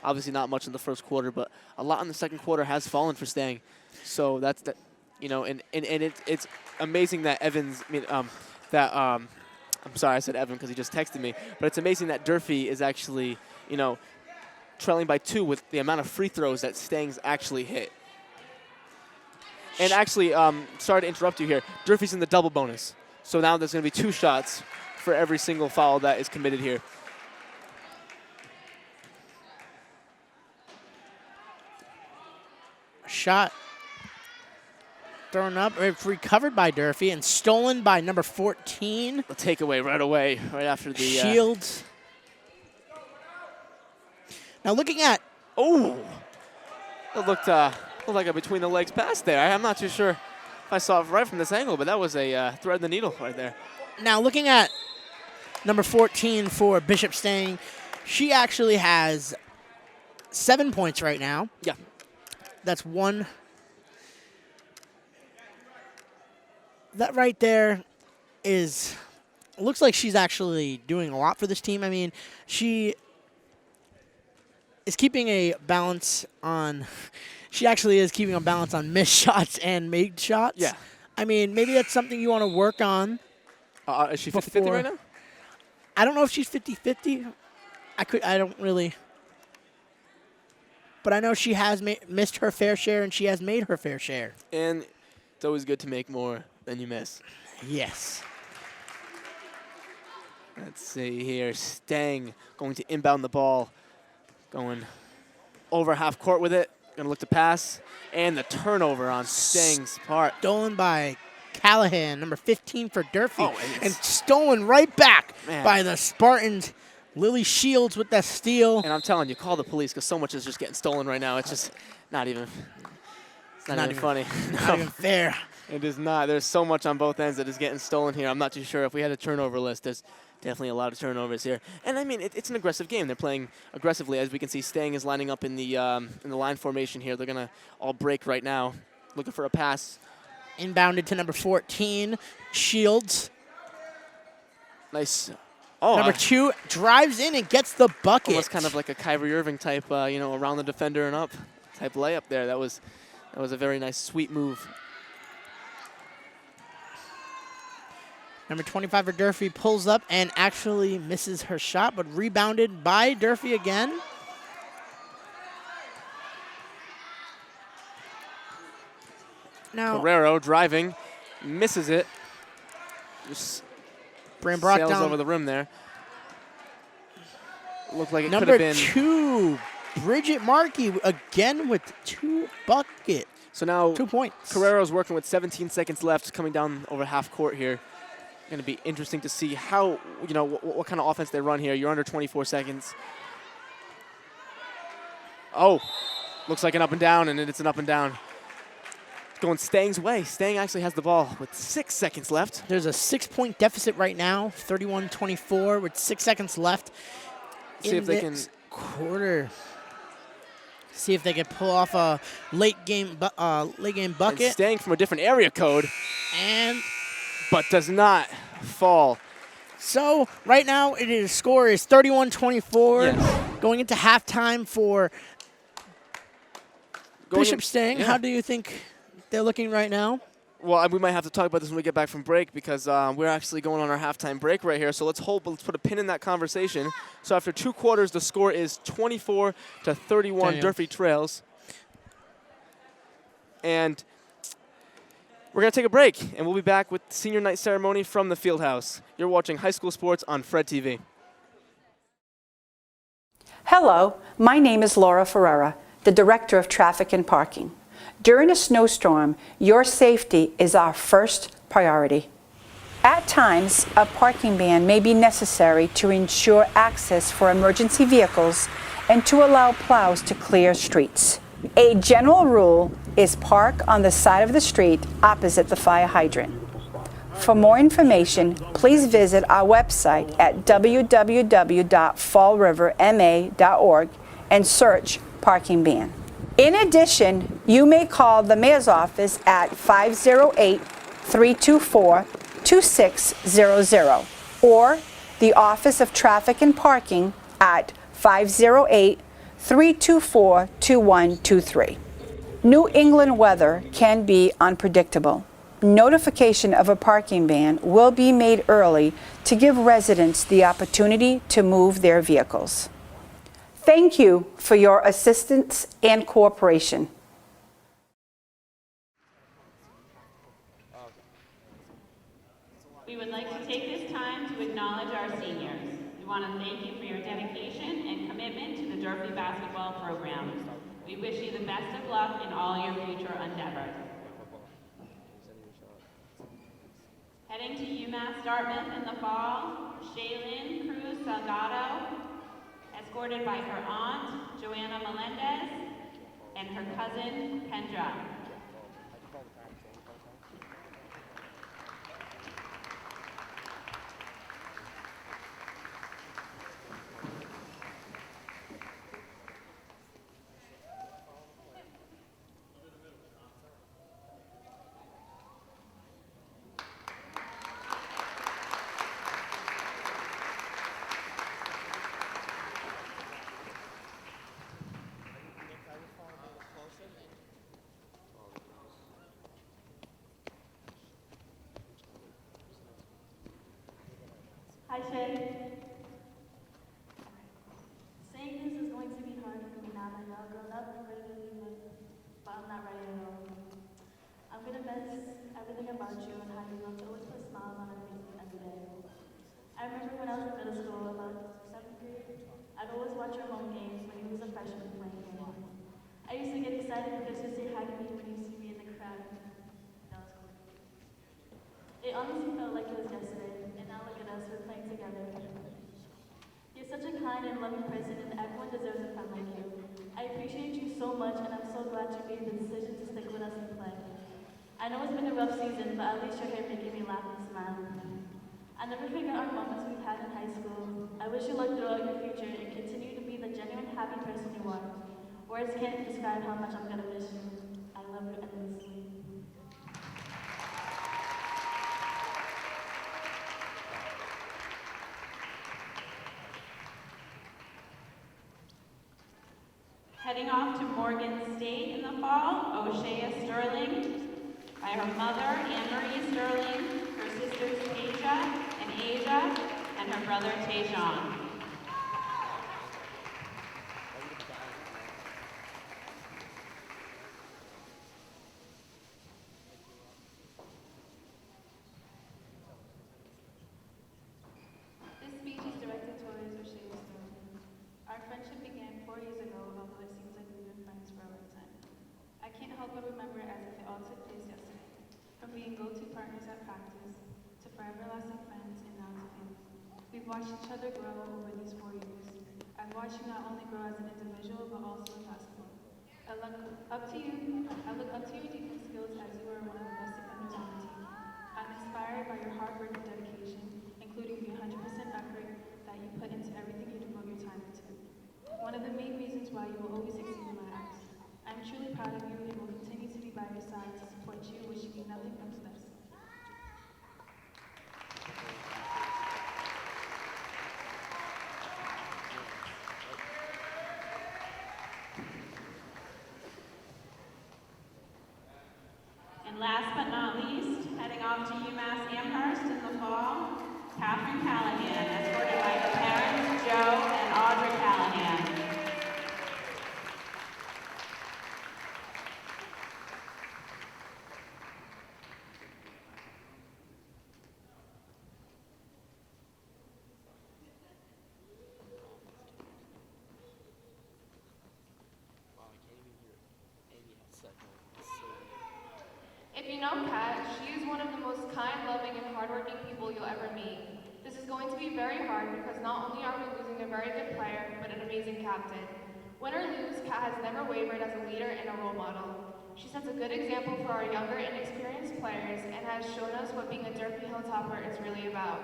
B: Obviously not much in the first quarter, but a lot in the second quarter has fallen for Stang. So that's that. And it's amazing that Evans. I'm sorry, I said Evan because he just texted me, but it's amazing that Durfee is actually trailing by 2 with the amount of free throws that Stang's actually hit. And actually, sorry to interrupt you here, Durfee's in the double bonus. So now there's going to be 2 shots for every single foul that is committed here.
A: Shot thrown up, it's recovered by Durfee and stolen by number 14.
B: The takeaway right away, right after the
A: Shields. Now looking at,
B: it looked like a between the legs pass there. I'm not too sure if I saw it right from this angle, but that was a thread in the needle right there.
A: now looking at number 14 for Bishop Stang, she actually has 7 points right now.
B: Yeah.
A: That's 1. That right there looks like she's actually doing a lot for this team. I mean, she is keeping a balance on, she actually is keeping a balance on missed shots and made shots.
B: Yeah.
A: I mean, maybe that's something you want to work on.
B: Is she 50-50 right now?
A: I don't know if she's 50-50. I don't really. But I know she has missed her fair share and she has made her fair share.
B: And it's always good to make more than you miss.
A: Yes.
B: Let's see here. Stang going to inbound the ball. Going over half court with it. Going to look to pass. And the turnover on Stang's part.
A: Stolen by Callahan, number 15 for Durfee.
B: Oh,
A: and stolen right back
B: Man.
A: by the Spartans. Lily Shields with that steal.
B: And I'm telling you, call the police because so much is just getting stolen right now. It's just not even, not even funny.
A: Not even fair.
B: It is not. There's so much on both ends that is getting stolen here. I'm not too sure. If we had a turnover list, there's definitely a lot of turnovers here. And I mean, it's an aggressive game. They're playing aggressively. As we can see, Stang is lining up in the line formation here. They're going to all break right now, looking for a pass.
A: Inbounded to number 14, Shields.
B: Nice. Oh,
A: Number 2 drives in and gets the bucket.
B: almost kind of like a Kyrie Irving type, around the defender and up type layup there. That was a very nice, sweet move.
A: Number 25 for Durfee pulls up and actually misses her shot, but rebounded by Durfee again. Now,
B: Carrero driving, misses it. Just
A: Bram brought
B: sails
A: down
B: over the rim there. Looked like it could
A: number
B: have been.
A: 2, Bridget Markey, again with 2 buckets.
B: So now
A: 2 points.
B: Carrero's working with 17 seconds left, coming down over half court here. Going to be interesting to see how, what kind of offense they run here. You're under 24 seconds. Oh, looks like an up and down, and it's an up and down. It's going Stang's way. Stang actually has the ball with 6 seconds left.
A: There's a 6-point deficit right now, 31-24 with 6 seconds left.
B: See if they can
A: quarter. See if they can pull off a late game bucket.
B: And Stang from a different area code,
A: And
B: but does not fall.
A: so right now score is 31-24.
B: Yes.
A: Going into halftime for Bishop Stang.
B: Yeah.
A: How do you think they're looking right now?
B: Well, we might have to talk about this when we get back from break because we're actually going on our halftime break right here. So let's put a pin in that conversation. So after 2 quarters, the score is 24-31. Durfee trails. And we're going to take a break, and we'll be back with senior night ceremony from the Fieldhouse. You're watching High School Sports on Fred TV.
C: Hello, my name is Laura Ferreira, the Director of Traffic and Parking. During a snowstorm, your safety is our first priority. At times, a parking ban may be necessary to ensure access for emergency vehicles and to allow plows to clear streets. A general rule is park on the side of the street opposite the fire hydrant. For more information, please visit our website at www.fallriverma.org and search parking ban. In addition, you may call the Mayor's office at 508-324-2600 or the Office of Traffic and Parking at 508-324-2123. New England weather can be unpredictable. Notification of a parking ban will be made early to give residents the opportunity to move their vehicles. Thank you for your assistance and cooperation.
D: We would like to take this time to acknowledge our seniors. We want to thank you for your dedication and commitment to the Durfee basketball program. We wish you the best of luck in all your future endeavors. Heading to UMass Dartmouth in the fall, Shaylin Cruz Salgado, escorted by her aunt, Joanna Melendez, and her cousin, Kendra.
E: Hi, Shay. Saying this is going to be hard for me now that y'all grown up and ready to leave it, but I'm not ready at all. I'm gonna miss everything about you and how you looked always put smiles on our faces every day. I remember when I was in middle school, about 7th grade, I'd always watch your home games when you was a freshman playing game on. I used to get excited because you'd say hi to me when you see me in the crowd. That was cool. It honestly felt like it was yesterday, and now look at us, we're playing together. You're such a kind and loving person, and everyone deserves a friend like you. I appreciate you so much, and I'm so glad you made the decision to stick with us and play. I know it's been a rough season, but at least you're here making me laugh and smile. I never forget our moments we've had in high school. I wish you luck throughout your future and continue to be the genuine happy person you are. Words can't describe how much I'm gonna miss you. I love you endlessly.
D: Heading off to Morgan State in the fall, O'Shea Sterling, by her mother, Anne-Marie Sterling, her sisters Tasia and Asia, and her brother Tajon.
E: This speech is directed towards O'Shea Sterling. Our friendship began 4 years ago, although it seems like we've been friends for a long time. I can't help but remember it as if it all took place yesterday. From being go-to partners at practice, to forever lasting friends, and now to family. We've watched each other grow over these 4 years. I've watched you not only grow as an individual, but also in basketball. I look up to you. I look up to your defense skills as you are one of the best defenders on the team. I'm inspired by your hard work and dedication, including the 100% effort that you put into everything you devote your time into. One of the main reasons why you will always succeed in my eyes. I'm truly proud of you and will continue to be by your side to support you, wishing you nothing but the best.
D: And last but not least, heading off to UMass Amherst in the fall, Catherine Callahan, escorted by her parents, Joe and Audrey Callahan.
F: If you know Kat, she is one of the most kind, loving, and hardworking people you'll ever meet. This is going to be very hard because not only are we losing a very good player, but an amazing captain. Win or lose, Kat has never wavered as a leader and a role model. She sets a good example for our younger, inexperienced players and has shown us what being a Durfee Hilltopper is really about.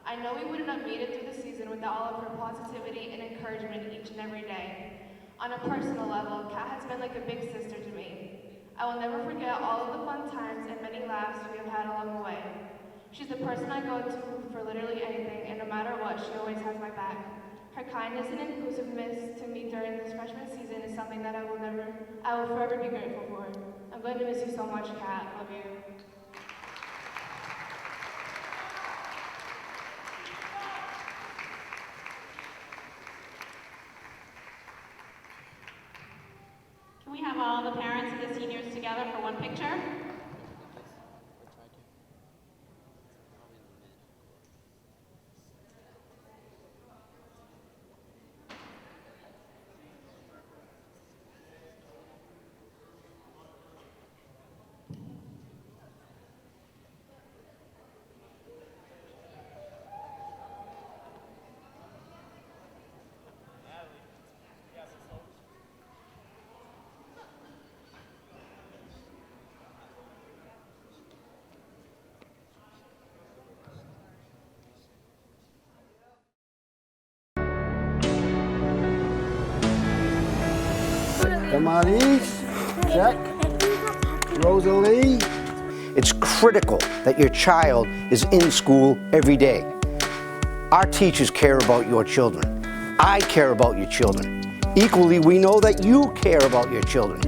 F: I know we wouldn't have made it through the season without all of her positivity and encouragement each and every day. On a personal level, Kat has been like a big sister to me. I will never forget all of the fun times and many laughs we have had along the way. She's the person I go to for literally anything, and no matter what, she always has my back. Her kindness and inclusiveness to me during this freshman season is something that I will forever be grateful for. I'm going to miss you so much, Kat. Love you.
D: Can we have all the parents and the seniors together for one picture?
G: Come on, East. Check. Rosalie.
H: It's critical that your child is in school every day. Our teachers care about your children. I care about your children. Equally, we know that you care about your children.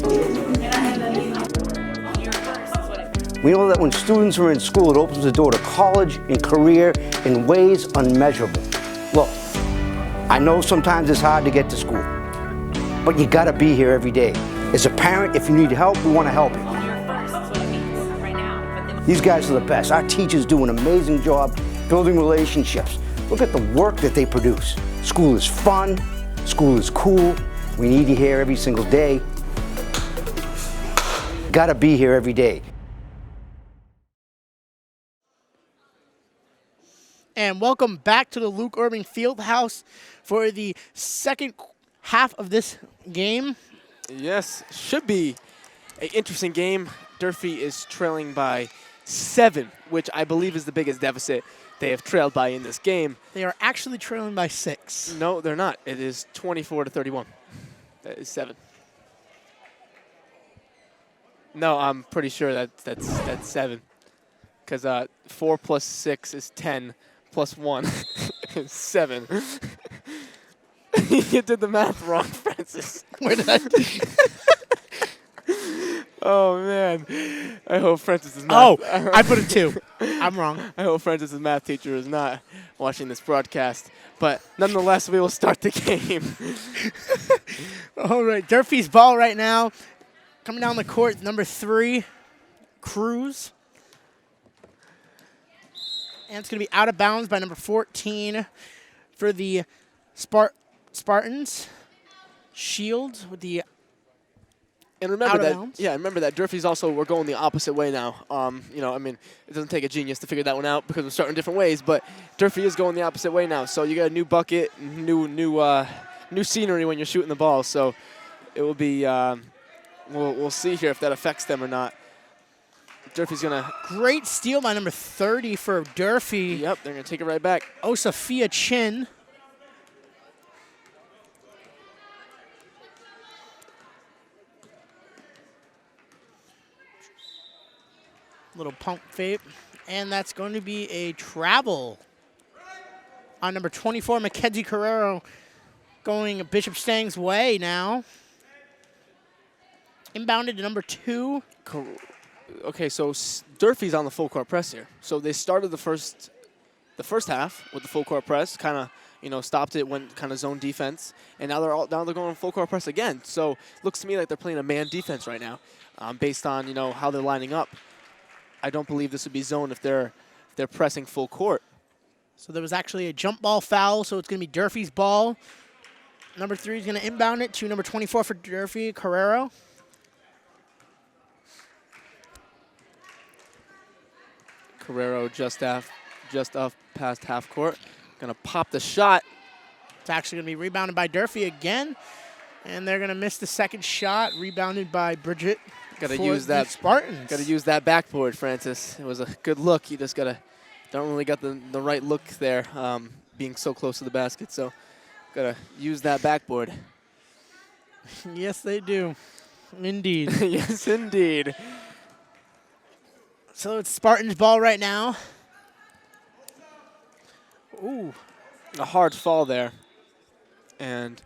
H: We know that when students are in school, it opens the door to college and career in ways unmeasurable. Look, I know sometimes it's hard to get to school, but you gotta be here every day. As a parent, if you need help, we wanna help you. These guys are the best. Our teachers do an amazing job building relationships. Look at the work that they produce. School is fun, school is cool. We need you here every single day. Gotta be here every day.
A: And welcome back to the Luke Irving Fieldhouse for the second half of this game.
B: Yes, should be an interesting game. Durfee is trailing by 7, which I believe is the biggest deficit they have trailed by in this game.
A: They are actually trailing by 6.
B: No, they're not. It is 24-31. That is 7. No, I'm pretty sure that's 7. Because 4 plus 6 is 10, plus 1 is 7. You did the math wrong, Francis.
A: Where did I do?
B: Oh, man. I hope Francis's math.
A: Oh, I put a 2. I'm wrong.
B: I hope Francis's math teacher is not watching this broadcast. But nonetheless, we will start the game.
A: All right, Durfee's ball right now. Coming down the court, number 3, Cruz. And it's going to be out of bounds by number 14 for the Spartans. Shields with the
B: And remember
A: out of
B: that,
A: bounds.
B: yeah, remember that Durfee's also, we're going the opposite way now. You know, I mean, it doesn't take a genius to figure that one out because we're starting different ways, but Durfee is going the opposite way now. So you got a new bucket, new new scenery when you're shooting the ball. So it will be, we'll see here if that affects them or not. Durfee's going to.
A: Great steal by number 30 for Durfee.
B: Yep, they're going to take it right back.
A: Osafia Chin. Little pump fake. And that's going to be a travel on number 24, Mackenzie Carrero, going Bishop Stang's way now. Inbounded to number 2.
B: Okay, so Durfee's on the full court press here. So they started the first half with the full court press, kind of stopped it, went kind of zone defense, and now they're going full court press again. So looks to me like they're playing a man defense right now, based on how they're lining up. I don't believe this would be zone if they're pressing full court.
A: So there was actually a jump ball foul, so it's going to be Durfee's ball. Number 3 is going to inbound it to number 24 for Durfee, Carrero.
B: Carrero just up past half court. Gonna pop the shot.
A: It's actually gonna be rebounded by Durfee again. And they're gonna miss the second shot, rebounded by Bridget.
B: Gotta use that
A: Spartans.
B: Gotta use that backboard, Francis. It was a good look. You just don't really got the right look there, being so close to the basket. So gotta use that backboard.
A: Yes, they do. Indeed.
B: Yes, indeed.
A: So it's Spartans' ball right now. Ooh.
B: A hard fall there. And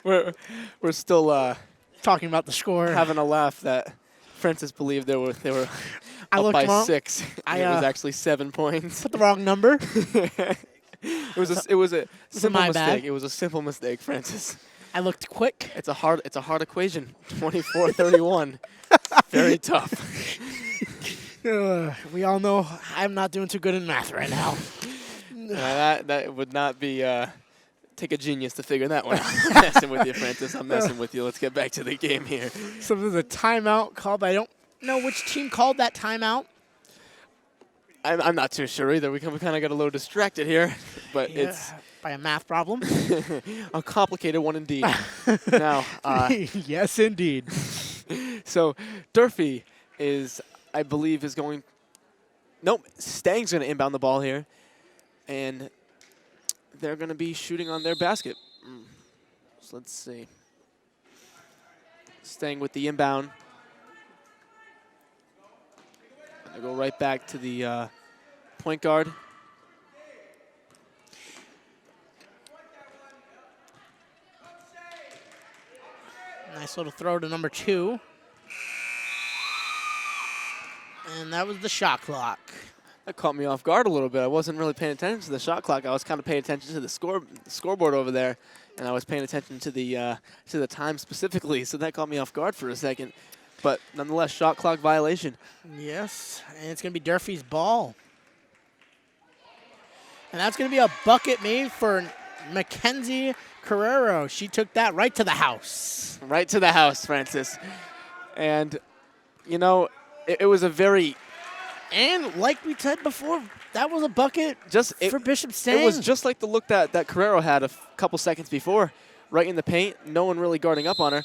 B: we're still
A: talking about the score,
B: having a laugh that Francis believed they were up by
A: wrong.
B: 6. It was actually 7 points.
A: Put the wrong number.
B: It was a simple
A: my
B: mistake.
A: bad.
B: It was a simple mistake, Francis.
A: I looked quick.
B: It's a hard equation. 24-31. Very tough.
A: We all know I'm not doing too good in math right now.
B: That would not be take a genius to figure that one out. I'm messing with you, Francis. I'm messing with you. Let's get back to the game here.
A: So there's a timeout called, but I don't know which team called that timeout.
B: I'm not too sure either. We kind of got a little distracted here, but it's
A: by a math problem.
B: a complicated one indeed. Now,
A: yes, indeed.
B: So Durfee I believe, is going. Nope, Stang's going to inbound the ball here, and they're going to be shooting on their basket. So let's see. Stang with the inbound. Gonna go right back to the point guard.
A: Nice little throw to number 2. And that was the shot clock.
B: That caught me off guard a little bit. I wasn't really paying attention to the shot clock. I was kind of paying attention to the scoreboard over there, and I was paying attention to the time specifically. So that caught me off guard for a second. But nonetheless, shot clock violation.
A: Yes, and it's going to be Durfee's ball. And that's going to be a bucket made for Mackenzie Carrero. She took that right to the house.
B: Right to the house, Francis. And, it was a very...
A: And like we said before, that was a bucket for Bishop Stang.
B: It was just like the look that Carrero had a couple seconds before, right in the paint. No one really guarding up on her.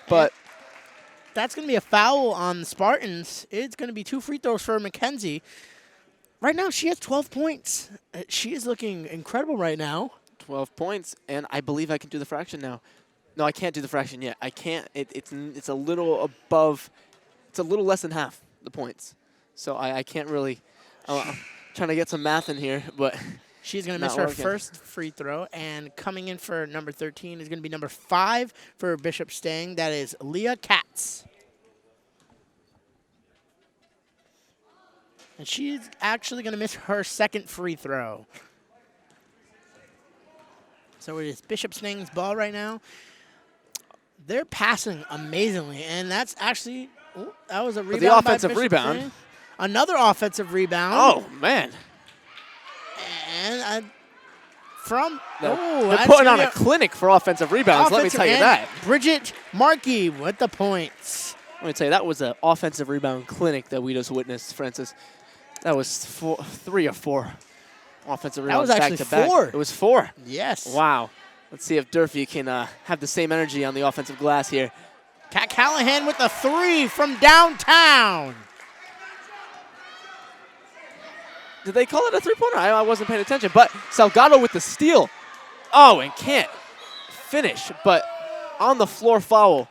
B: But...
A: that's going to be a foul on the Spartans. It's going to be 2 free throws for Mackenzie. Right now, she has 12 points. She is looking incredible right now.
B: 12 points, and I believe I can do the fraction now. No, I can't do the fraction yet. I can't. It's a little above. It's a little less than half the points. So I can't really. I'm trying to get some math in here, but
A: she's going to miss her first free throw. And coming in for number 13 is going to be number 5 for Bishop Stang. That is Leah Katz. And she's actually going to miss her second free throw. So it is Bishop Stang's ball right now. They're passing amazingly, and that's actually that was a rebound.
B: The offensive
A: by Bishop
B: rebound.
A: Stang. Another offensive rebound.
B: Oh man!
A: And
B: they're putting on a clinic for offensive rebounds. Let me tell you that.
A: Bridget Markey with the points.
B: Let me tell you, that was an offensive rebound clinic that we just witnessed, Francis. That was 3 or 4 offensive rebounds
A: was actually
B: back to back.
A: 4.
B: It was 4.
A: Yes.
B: Wow. Let's see if Durfee can have the same energy on the offensive glass here.
A: Kat Callahan with the 3 from downtown.
B: Did they call it a three-pointer? I wasn't paying attention. But Salgado with the steal. Oh, and can't finish, but on the floor foul.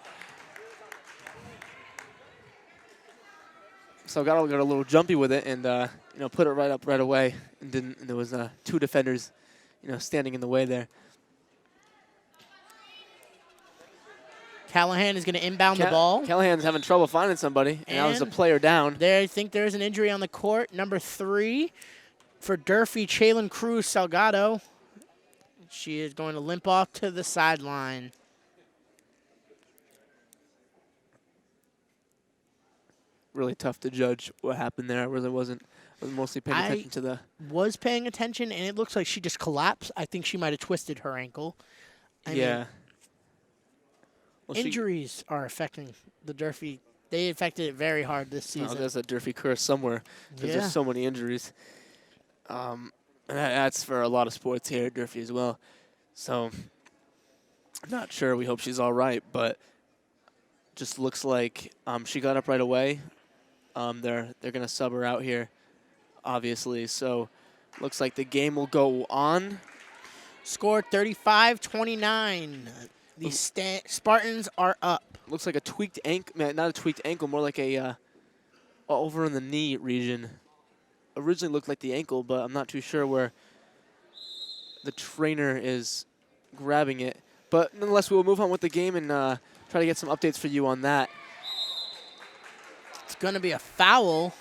B: Salgado got a little jumpy with it and put it right up right away. And didn't. And there was 2 defenders, standing in the way there.
A: Callahan is going to inbound the ball.
B: Callahan's having trouble finding somebody, and now there's a player down.
A: There, I think there's an injury on the court. Number 3 for Durfee, Chalin Cruz Salgado. She is going to limp off to the sideline.
B: Really tough to judge what happened there. I really wasn't. I was mostly paying attention to the.
A: Was paying attention, and it looks like she just collapsed. I think she might have twisted her ankle. I mean,
B: well,
A: injuries are affecting the Durfee. They affected it very hard this season.
B: Oh, there's a Durfee curse somewhere. There's just so many injuries. And that's for a lot of sports here at Durfee as well. So I'm not sure. We hope she's all right, but just looks like she got up right away. They're going to sub her out here, obviously. So looks like the game will go on.
A: Score 35-29. The Spartans are up.
B: Looks like a tweaked ankle, not a tweaked ankle, more like a over in the knee region. Originally looked like the ankle, but I'm not too sure where the trainer is grabbing it. But nonetheless, we will move on with the game and try to get some updates for you on that.
A: It's going to be a foul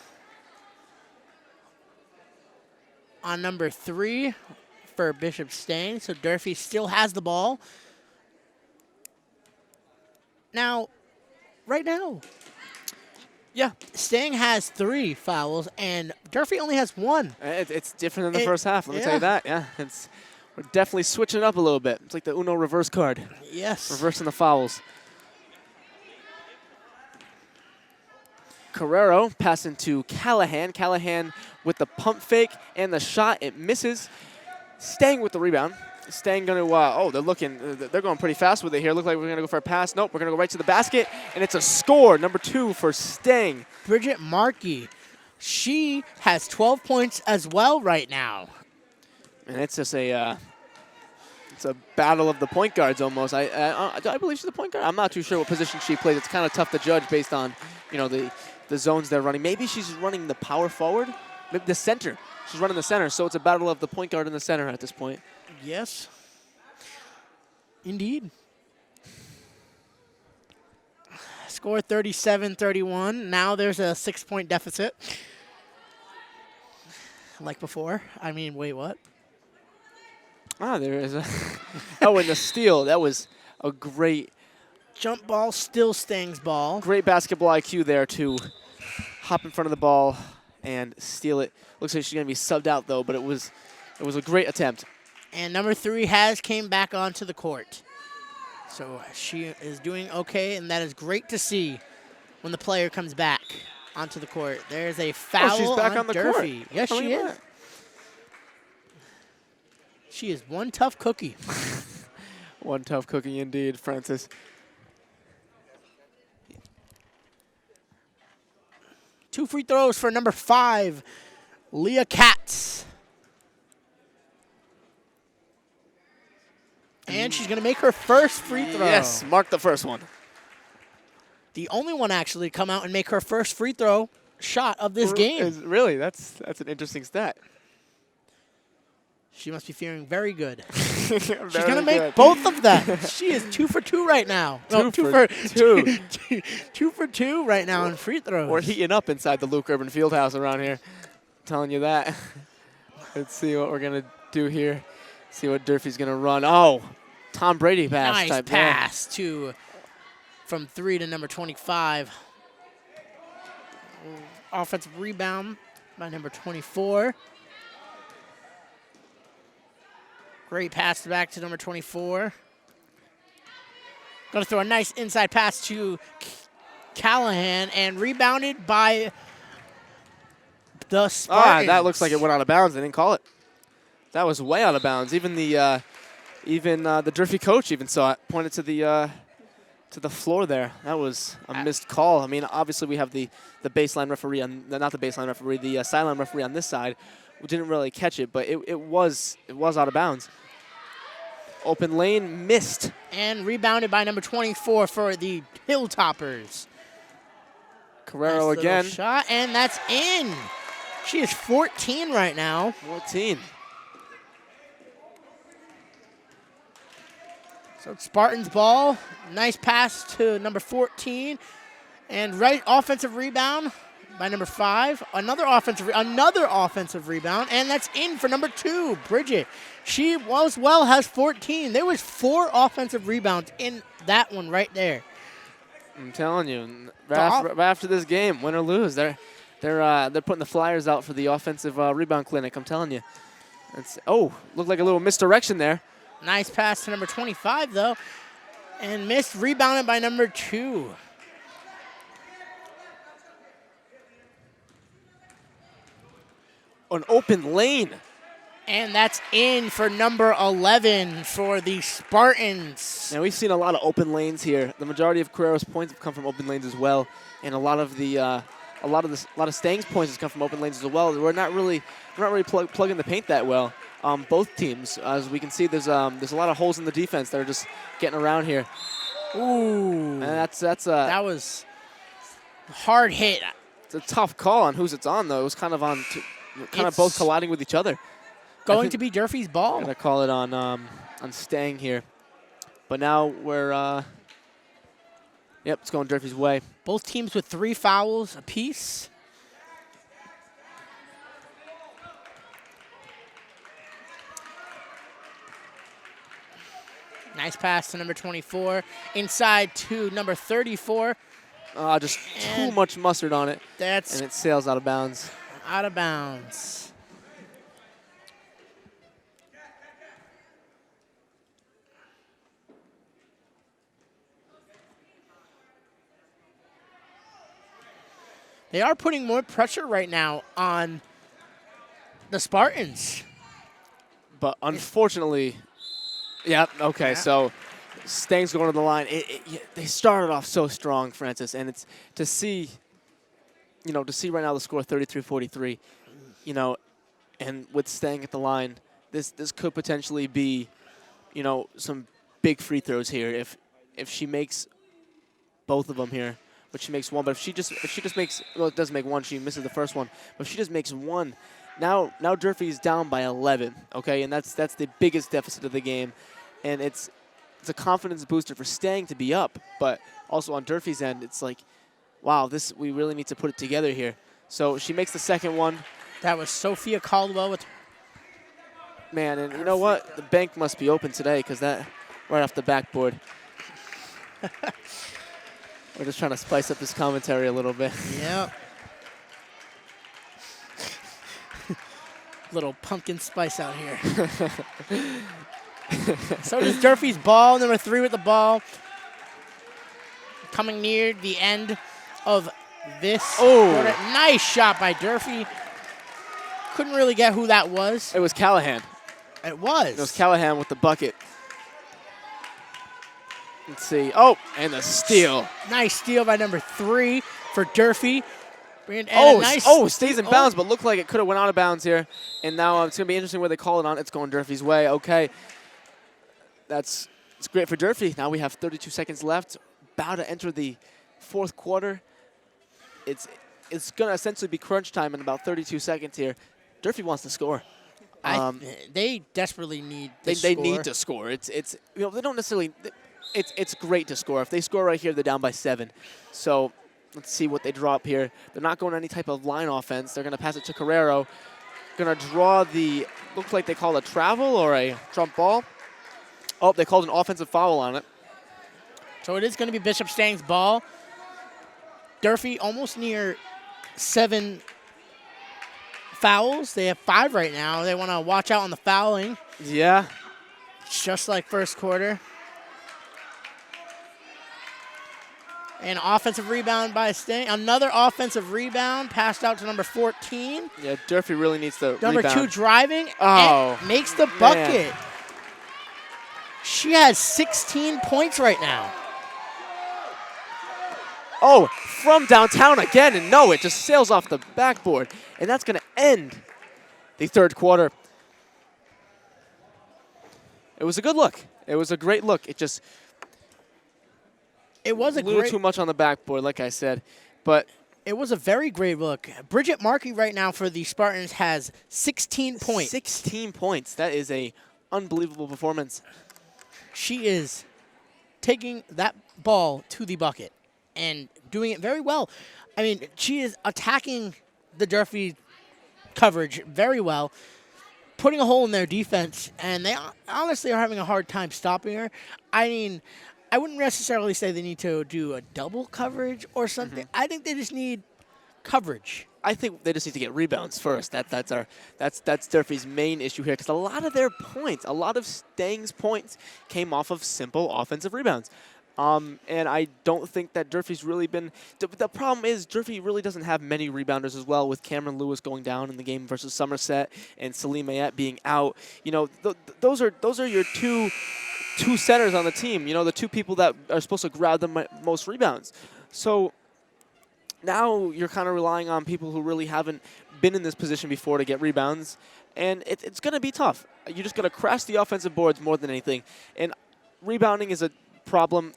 A: on number 3 for Bishop Stang. So Durfee still has the ball. Now, right now, Stang has 3 fouls, and Durfee only has 1.
B: It's different than the first half, let me tell you that. Yeah, we're definitely switching it up a little bit. It's like the Uno reverse card.
A: Yes.
B: Reversing the fouls. Carrero passing to Callahan. Callahan with the pump fake and the shot. It misses. Stang with the rebound. Stang going to, they're going pretty fast with it here. Look like we're going to go for a pass. Nope, we're going to go right to the basket, and it's a score, number 2 for Stang.
A: Bridget Markey, she has 12 points as well right now.
B: And it's just it's a battle of the point guards almost. I believe she's the point guard. I'm not too sure what position she plays. It's kind of tough to judge based on, the zones they're running. Maybe she's running the power forward, maybe the center. She's running the center, so it's a battle of the point guard and the center at this point.
A: Yes, indeed. Score 37-31. Now there's a 6-point deficit. Like before. I mean, wait, what?
B: There is a. Oh, and the steal. That was a great.
A: Jump ball, still Stang's ball.
B: Great basketball IQ there to hop in front of the ball and steal it. Looks like she's going to be subbed out, though, but it was a great attempt.
A: And number 3 came back onto the court. So she is doing okay, and that is great to see when the player comes back onto the court. There's a foul
B: she's back on the
A: Durfee.
B: court.
A: Yes, she is. She is one tough cookie.
B: One tough cookie indeed, Francis.
A: Two free throws for number 5, Leah Katz. And she's going to make her first free throw.
B: Yes, mark the first one.
A: The only one actually to come out and make her first free throw shot of this game.
B: Really, that's an interesting stat.
A: She must be feeling very good.
B: She's
A: going to make both of them. She is 2 for 2 right now.
B: Two for two.
A: 2 for 2 right now in free throws.
B: We're heating up inside the Luke Urban Fieldhouse around here. I'm telling you that. Let's see what we're going to do here. See what Durfee's going to run. Oh, Tom Brady pass.
A: Nice
B: type
A: pass from 3 to number 25. Offensive rebound by number 24. Great pass back to number 24. Going to throw a nice inside pass to Callahan and rebounded by the Spartans.
B: That looks like it went out of bounds. They didn't call it. That was way out of bounds. Even the Durfee coach even saw it. Pointed to the floor there. That was a missed call. I mean, obviously we have the baseline referee on not the baseline referee, the sideline referee on this side, who didn't really catch it, but it was out of bounds. Open lane missed.
A: And rebounded by number 24 for the Hilltoppers.
B: Carrero
A: Nice
B: again.
A: Shot, and that's in. She is 14 right now.
B: 14.
A: So it's Spartans ball. Nice pass to number 14. And right offensive rebound by number 5. Another offensive rebound, and that's in for number 2, Bridget. She has 14. There was 4 offensive rebounds in that one right there.
B: I'm telling you, right after this game, win or lose, they're putting the flyers out for the offensive rebound clinic. I'm telling you. Looked like a little misdirection there.
A: Nice pass to number 25 though, and missed. Rebounded by number 2.
B: An open lane.
A: And that's in for number 11 for the Spartans.
B: Now we've seen a lot of open lanes here. The majority of Carrero's points have come from open lanes as well, and a lot of Stang's points has come from open lanes as well. We're not really plugging the paint that well. Both teams, as we can see, there's a lot of holes in the defense that are just getting around here.
A: Ooh,
B: and that
A: was a hard hit.
B: It's a tough call on whose it's on though. It was kind of on, both colliding with each other.
A: Going to be Durfee's ball.
B: I'm gonna call it on Stang here, but now we're it's going Durfee's way.
A: Both teams with 3 fouls apiece. Nice pass to number 24. Inside to number 34.
B: Just too much mustard on it. And it sails out of bounds.
A: Out of bounds. They are putting more pressure right now on the Spartans.
B: But unfortunately, so Stang's going to the line. They started off so strong, Francis, and it's to see right now the score 33-43, and with Stang at the line, this could potentially be, some big free throws here if she makes both of them here. But she makes one. But if she just makes, it doesn't make one. She misses the first one. But if she just makes one, now Durfee's down by 11. Okay, and that's the biggest deficit of the game, and it's a confidence booster for Stang to be up. But also on Durfee's end, it's like, wow, we really need to put it together here. So she makes the second one.
A: That was Sophia Caldwell with.
B: Man, and you know what? The bank must be open today because that right off the backboard. We're just trying to spice up this commentary a little bit.
A: Yep. Little pumpkin spice out here. So does Durfee's ball, number 3 with the ball. Coming near the end of this quarter. Nice shot by Durfee. Couldn't really get who that was.
B: It was Callahan.
A: It was.
B: It was Callahan with the bucket. Let's see. Oh, and the steal.
A: Nice steal by number 3 for Durfee.
B: Stays in bounds, but looked like it could have went out of bounds here. And now it's going to be interesting where they call it on. It's going Durfee's way. Okay. It's great for Durfee. Now we have 32 seconds left. About to enter the 4th quarter. It's going to essentially be crunch time in about 32 seconds here. Durfee wants to score.
A: They desperately need
B: to score. They need to score. They don't necessarily. It's great to score. If they score right here, they're down by 7. So let's see what they draw up here. They're not going any type of line offense. They're going to pass it to Carrero. Going to draw looks like they called a travel or a trump ball. Oh, they called an offensive foul on it.
A: So it is going to be Bishop Stang's ball. Durfee almost near 7 fouls. They have 5 right now. They want to watch out on the fouling.
B: Yeah.
A: Just like first quarter. An offensive rebound by Stang. Another offensive rebound passed out to number 14.
B: Yeah, Durfee really needs to
A: Number
B: rebound.
A: 2 driving
B: Oh,
A: and makes the
B: man.
A: bucket. She has 16 points right now.
B: Oh, from downtown again, and no, it just sails off the backboard. And that's going to end the third quarter. It was a good look. It was a great look. It just
A: It was a
B: little
A: great
B: too much on the backboard, like I said. But
A: It was a very great look. Bridget Markey right now for the Spartans has 16 points.
B: 16 points. That is a unbelievable performance.
A: She is taking that ball to the bucket and doing it very well. I mean, she is attacking the Durfee coverage very well, putting a hole in their defense, and they honestly are having a hard time stopping her. I mean, I wouldn't necessarily say they need to do a double coverage or something. I think they just need coverage.
B: I think they just need to get rebounds first. That's Durfee's main issue here, because a lot of their points, a lot of Stang's points came off of simple offensive rebounds. And I don't think that Durfee's really been – the problem is Durfee really doesn't have many rebounders as well, with Cameron Lewis going down in the game versus Somerset and Salim Mayette being out. You know, those are your two centers on the team, you know, the two people that are supposed to grab the most rebounds. So now you're kind of relying on people who really haven't been in this position before to get rebounds, and it's going to be tough. You're just going to crash the offensive boards more than anything. And rebounding is a problem.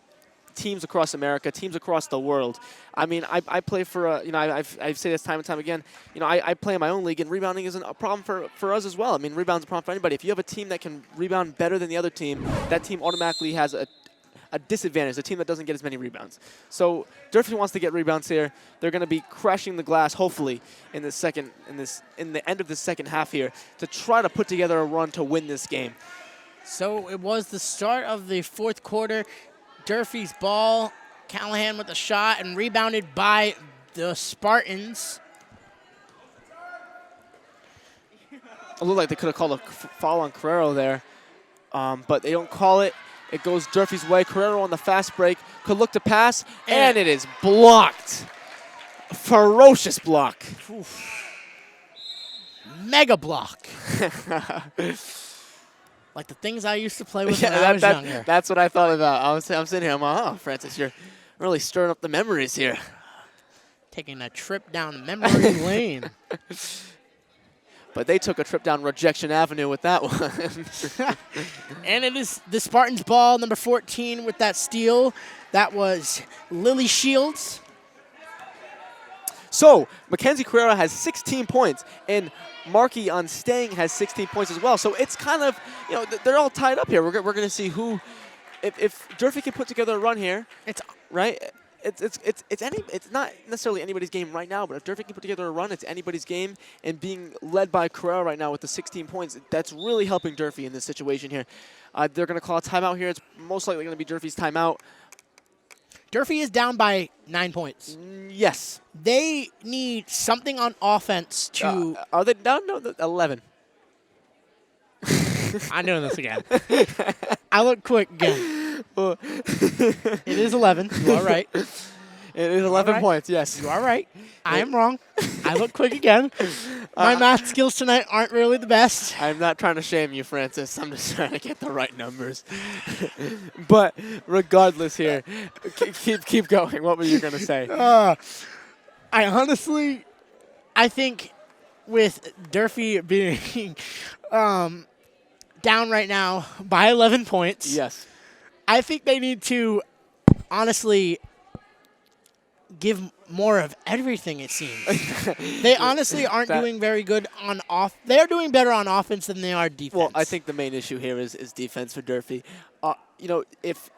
B: Teams across America, teams across the world. I mean, I play for I say this time and time again. You know, I play in my own league, and rebounding isn't a problem for us as well. I mean, rebound's a problem for anybody. If you have a team that can rebound better than the other team, that team automatically has a disadvantage, a team that doesn't get as many rebounds. So Durfee wants to get rebounds here. They're going to be crashing the glass, hopefully, in the end of the second half here, to try to put together a run to win this game.
A: So it was the start of the fourth quarter. Durfee's ball, Callahan with a shot, and rebounded by the Spartans.
B: It looked like they could have called a foul on Carrero there, but they don't call it. It goes Durfee's way. Carrero on the fast break could look to pass, and it is blocked. Ferocious block.
A: Oof. Mega block. Like the things I used to play with when I was younger.
B: That's what I thought about. I'm sitting here, I'm like, oh, Francis, you're really stirring up the memories here.
A: Taking a trip down memory lane.
B: But they took a trip down Rejection Avenue with that one.
A: And it is the Spartans' ball, number 14 with that steal. That was Lily Shields.
B: So Mackenzie Carrera has 16 points, and Markey on Stang has 16 points as well. So it's kind of, you know, they're all tied up here. We're going to see who, if Durfee can put together a run here, it's right. It's not necessarily anybody's game right now, but if Durfee can put together a run, it's anybody's game. And being led by Carrera right now with the 16 points, that's really helping Durfee in this situation here. They're going to call a timeout here. It's most likely going to be Durfee's timeout.
A: Durfee is down by 9 points.
B: Yes.
A: They need something on offense to...
B: Are they down? No, 11.
A: I'm doing this again. I look quick again. It is 11. You are right.
B: It is 11 points, yes.
A: You are right. I am wrong. I look quick again. My math skills tonight aren't really the best.
B: I'm not trying to shame you, Francis. I'm just trying to get the right numbers. But regardless here, keep going. What were you going to say?
A: I think with Durfee being down right now by 11 points,
B: yes,
A: I think they need to honestly give more of everything, it seems. They honestly aren't doing very good on off. They're doing better on offense than they are defense.
B: Well, I think the main issue here is defense for Durfee. You know, if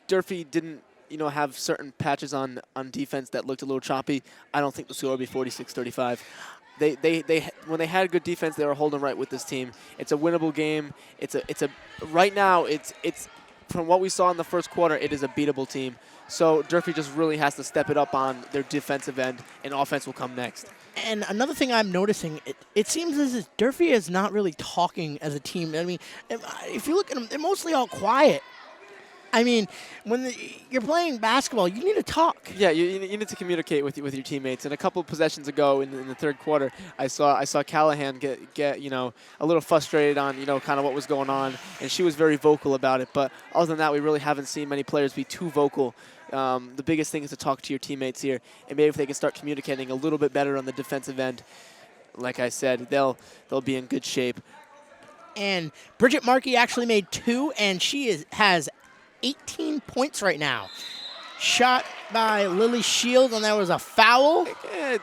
B: Durfee didn't, you know, have certain patches on defense that looked a little choppy, I don't think the score would be 46-35. They when they had good defense, they were holding right with this team. It's a winnable game. It's a right now it's from what we saw in the first quarter, it is a beatable team. So Durfee just really has to step it up on their defensive end, and offense will come next.
A: And another thing I'm noticing, it seems as if Durfee is not really talking as a team. I mean, if you look at them, they're mostly all quiet. I mean, you're playing basketball, you need to talk.
B: Yeah, you need to communicate with your teammates. And a couple of possessions ago in the third quarter, I saw Callahan get a little frustrated on kind of what was going on, and she was very vocal about it. But other than that, we really haven't seen many players be too vocal. The biggest thing is to talk to your teammates here, and maybe if they can start communicating a little bit better on the defensive end, like I said, they'll be in good shape.
A: And Bridget Markey actually made 2, and she has 18 points right now. Shot by Lily Shields, and that was a foul.
B: I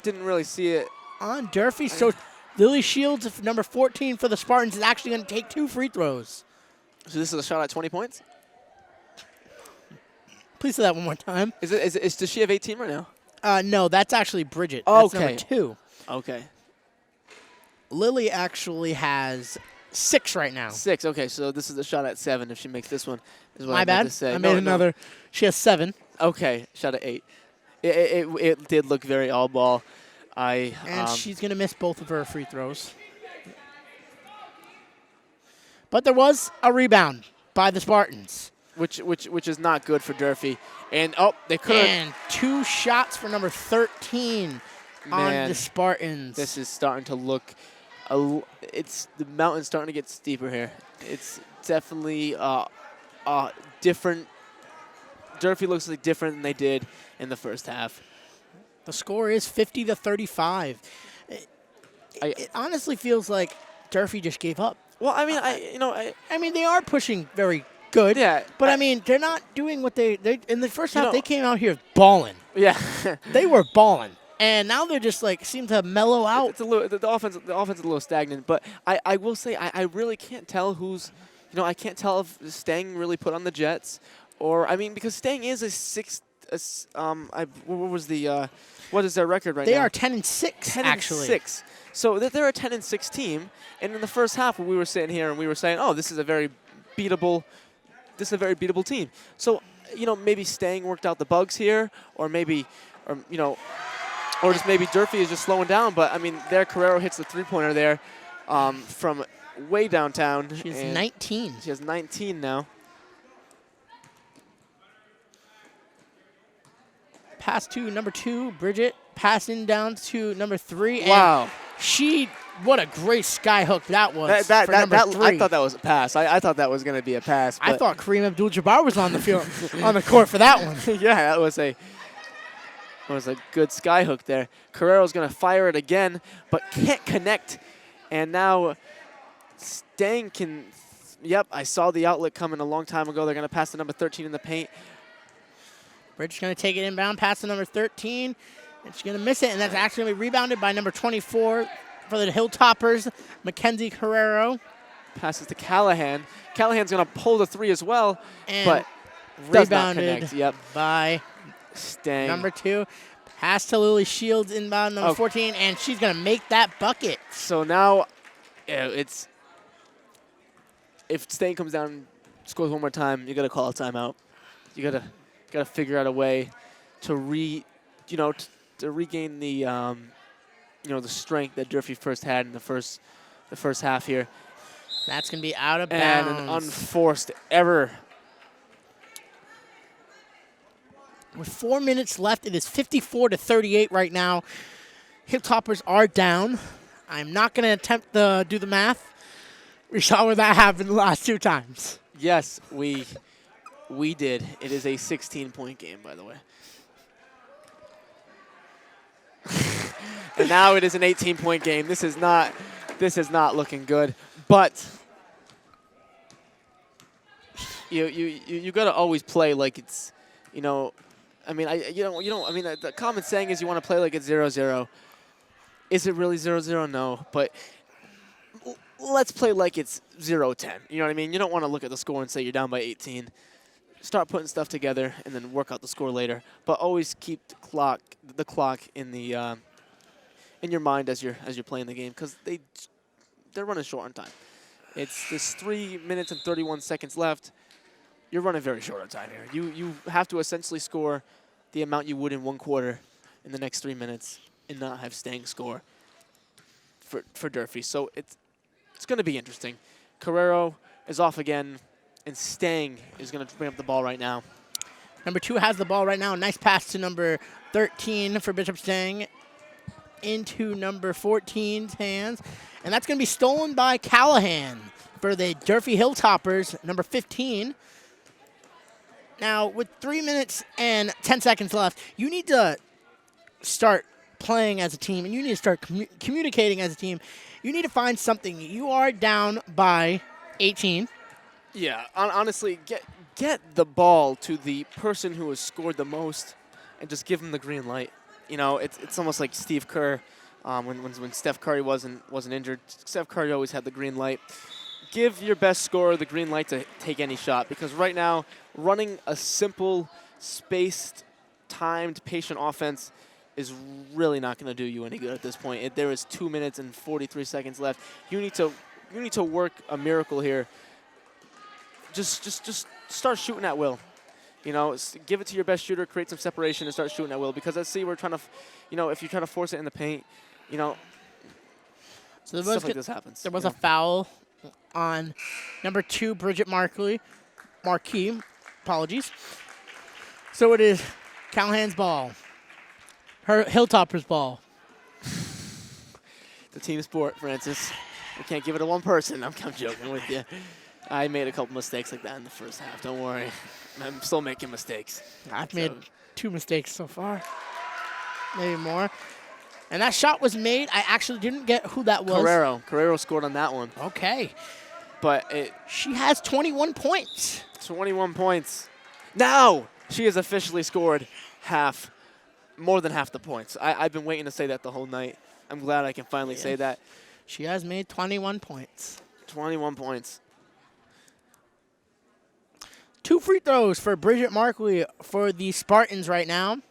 B: didn't really see it.
A: On Durfee. So Lily Shields, number 14 for the Spartans, is actually going to take 2 free throws.
B: So this is a shot at 20 points?
A: Please say that one more time.
B: Does she have 18 right now?
A: No, that's actually Bridget.
B: Okay.
A: That's number 2.
B: Okay.
A: Lily actually has 6 right now.
B: 6. Okay, so this is a shot at 7 if she makes this one. Is what
A: My
B: I meant
A: bad.
B: to say.
A: I made another. No. She has 7.
B: Okay, shot at 8. It did look very all ball.
A: And she's going to miss both of her free throws. But there was a rebound by the Spartans.
B: Which is not good for Durfee. And they could.
A: And 2 shots for number 13 on the Spartans.
B: This is starting to look. The mountain's starting to get steeper here. It's definitely different. Durfee looks like different than they did in the first half.
A: The score is 50-35. It honestly feels like Durfee just gave up.
B: Well, I mean,
A: I mean, they are pushing very good.
B: Yeah.
A: But I mean, they're not doing what they in the first half. They came out here balling.
B: Yeah.
A: They were balling. And now they're just seem to mellow out.
B: It's a little, the offense is a little stagnant. But I will say I really can't tell who's, I can't tell if Stang really put on the Jets, or because Stang is a 6. What is their record right now?
A: They are 10-6 actually.
B: 10-6. So they're a 10-6 team. And in the first half, we were sitting here and we were saying, oh, this is a very beatable team. So maybe Stang worked out the bugs here, or maybe, or just maybe Durfee is just slowing down. But, there Carrero hits the three-pointer there from way downtown.
A: She has 19.
B: She has 19 now.
A: Pass to number 2, Bridget. Passing down to number 3.
B: Wow.
A: And what a great sky hook that was for number 3.
B: I thought that was a pass. I thought that was going to be a pass.
A: I thought Kareem Abdul-Jabbar was on the field, on the court for that one.
B: Yeah, that was a good sky hook there. Carrero's going to fire it again, but can't connect. And now Stang can, I saw the outlet coming a long time ago. They're going to pass to number 13 in the paint.
A: Bridget's going to take it inbound, pass to number 13. And she's going to miss it, and that's actually going to be rebounded by number 24 for the Hilltoppers, Mackenzie Carrero.
B: Passes to Callahan. Callahan's going to pull the 3 as well,
A: and
B: but
A: rebounded
B: Yep.
A: by
B: Stang.
A: number 2. Pass to Lily Shields inbound, number 14, and she's going to make that bucket.
B: So now if Stang comes down and scores one more time, you got to call a timeout. You got to figure out a way to regain the the strength that Durfee first had in the first half here.
A: That's going to be out of bounds.
B: And an unforced error.
A: With 4 minutes left, it is 54-38 right now. Hilltoppers are down. I'm not going to attempt to do the math. We saw where that happened the last 2 times.
B: Yes, we did. It is a 16-point game, by the way. And now it is an 18-point game. This is not looking good. But you got to always play like it's, the common saying is you want to play like it's 0-0. Is it really 0-0? No, but let's play like it's 0-10. You know what I mean? You don't want to look at the score and say you're down by 18. Start putting stuff together and then work out the score later. But always keep the clock in the in your mind as you're playing the game, because they're running short on time. There's 3 minutes and 31 seconds left. You're running very short on time here. You have to essentially score the amount you would in 1 quarter in the next 3 minutes and not have Stang score for Durfee. So it's going to be interesting. Carrero is off again. And Stang is going to bring up the ball right now.
A: Number 2 has the ball right now. Nice pass to number 13 for Bishop Stang into number 14's hands. And that's going to be stolen by Callahan for the Durfee Hilltoppers, number 15. Now, with 3 minutes and 10 seconds left, you need to start playing as a team, and you need to start communicating as a team. You need to find something. You are down by 18.
B: Yeah, honestly, get the ball to the person who has scored the most and just give them the green light. You know, it's almost like Steve Kerr when Steph Curry wasn't injured. Steph Curry always had the green light. Give your best scorer the green light to take any shot, because right now, running a simple, spaced, timed, patient offense is really not going to do you any good at this point. There is 2 minutes and 43 seconds left. You need to work a miracle here. Just start shooting at will. You know, give it to your best shooter, create some separation, and start shooting at will. Because let's see, we're trying to, you know, if you try to force it in the paint, you know,
A: so
B: stuff like this happens.
A: There was a foul on number 2, Bridget Marquis. Apologies. So it is Callahan's ball. Her Hilltopper's ball.
B: It's a team sport, Francis. We can't give it to one person. I'm joking with you. I made a couple mistakes like that in the first half. Don't worry. I'm still making mistakes.
A: I've made 2 mistakes so far. Maybe more. And that shot was made. I actually didn't get who that was.
B: Carrero scored on that one.
A: Okay.
B: But
A: she has 21 points.
B: 21 points. Now she has officially scored more than half the points. I've been waiting to say that the whole night. I'm glad I can finally say that.
A: She has made 21 points.
B: 21 points.
A: 2 free throws for Bridget Markley for the Spartans right now. There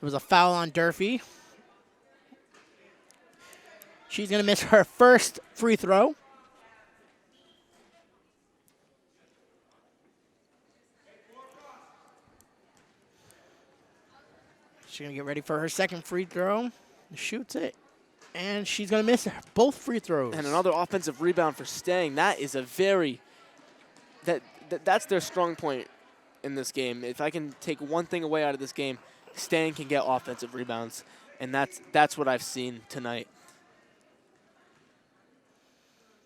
A: was a foul on Durfee. She's going to miss her first free throw. She's going to get ready for her second free throw. Shoots it. And she's going to miss both free throws.
B: And another offensive rebound for Stang. That is a very... That's their strong point in this game. If I can take one thing away out of this game, Stang can get offensive rebounds. And that's what I've seen tonight.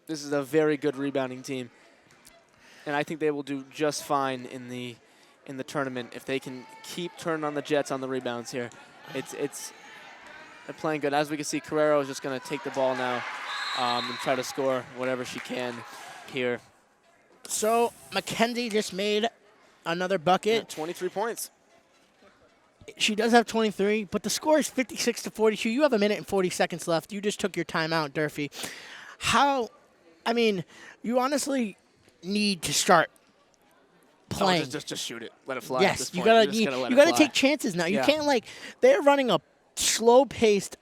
B: This is a very good rebounding team. And I think they will do just fine in the tournament if they can keep turning on the Jets on the rebounds here. They're playing good. As we can see, Carrero is just going to take the ball now and try to score whatever she can here.
A: So Mackenzie just made another bucket.
B: Yeah, 23 points.
A: She does have 23, but the score is 56-42. You have a minute and 40 seconds left. You just took your timeout, Durfee. You honestly need to start playing.
B: Just shoot it. Let it fly.
A: Yes,
B: at this
A: you
B: point.
A: gotta take chances now. You can't they're running a slow-paced,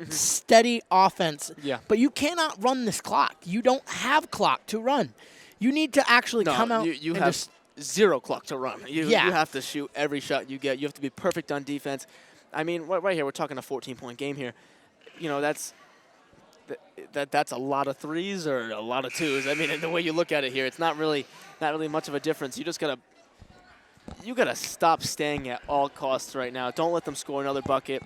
A: steady offense.
B: Yeah.
A: But you cannot run this clock. You don't have clock to run. You need to actually come out.
B: You have zero clock to run. You have to shoot every shot you get. You have to be perfect on defense. I mean, right here, we're talking a 14-point game here. You know, that's a lot of threes or a lot of twos. I mean, the way you look at it here, it's not really much of a difference. You gotta stop Stang at all costs right now. Don't let them score another bucket.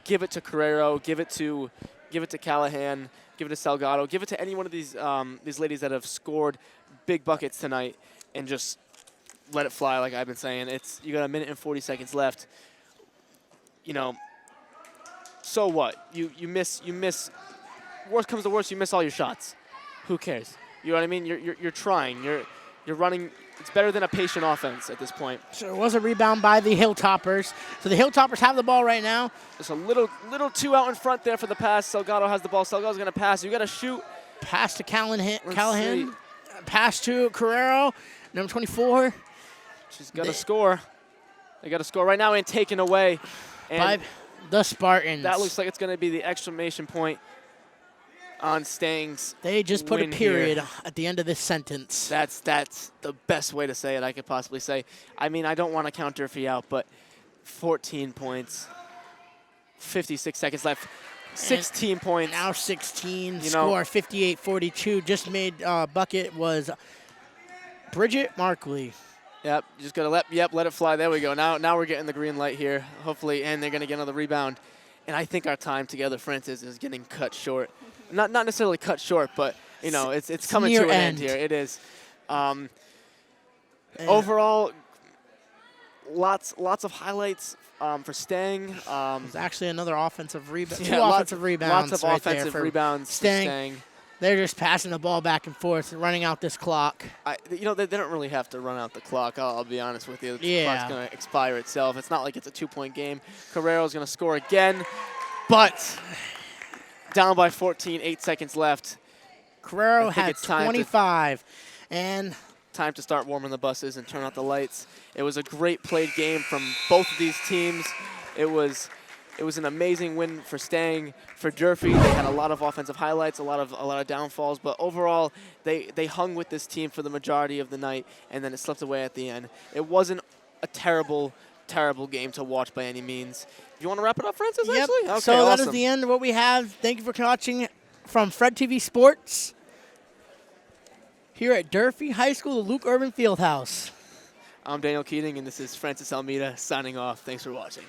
B: Give it to Carrero. Give it to Callahan. Give it to Salgado. Give it to any one of these ladies that have scored big buckets tonight, and just let it fly. Like I've been saying, you got a minute and 40 seconds left. You know, so what? You miss. Worst comes to worst, you miss all your shots. Who cares? You know what I mean? You're trying. You're running. It's better than a patient offense at this point.
A: So it was a rebound by the Hilltoppers. So the Hilltoppers have the ball right now.
B: There's a little two out in front there for the pass. Salgado has the ball. Salgado's going to pass. You got to shoot.
A: Pass to Callahan.
B: See.
A: Pass to Carrero, number 24.
B: She's got to score. They got to score right now and taken away.
A: By the Spartans.
B: That looks like it's going to be the exclamation point on Stang's.
A: They just put a period at the end of this sentence.
B: That's the best way to say it I could possibly say. I mean, I don't want to count Durfee out, but 14 points, 56 seconds left, 16 points.
A: Now 16, score 58-42. Just made bucket was Bridget Markley.
B: Yep, you just got to let it fly. There we go. Now we're getting the green light here, hopefully, and they're going to get another rebound. And I think our time together, Francis, is getting cut short. Not necessarily cut short, but, you know, it's coming to an end here. It is. Overall, lots of highlights for Stang.
A: There's actually another offensive rebound.
B: Yeah,
A: Two offensive rebounds.
B: Lots of
A: right
B: offensive
A: there
B: rebounds for
A: Stang.
B: Stang.
A: They're just passing the ball back and forth, running out this clock.
B: You know, they don't really have to run out the clock. I'll be honest with you. The
A: Yeah.
B: clock's going to expire itself. It's not like it's a 2-point game. Carrero's going to score again, but down by 14, 8 seconds left.
A: Carrero
B: I think
A: had
B: it's time
A: 25. And
B: time to start warming the buses and turn out the lights. It was a great played game from both of these teams. It was an amazing win for Stang. For Durfee, they had a lot of offensive highlights, a lot of downfalls, but overall, they hung with this team for the majority of the night, and then it slipped away at the end. It wasn't a terrible game to watch by any means. You want to wrap it up, Francis,
A: yep.
B: actually? Okay,
A: so that is
B: awesome.
A: the end of what we have. Thank you for watching from Fred TV Sports here at Durfee High School, the Luke Urban Fieldhouse.
B: I'm Daniel Keating, and this is Francis Almeida signing off. Thanks for watching.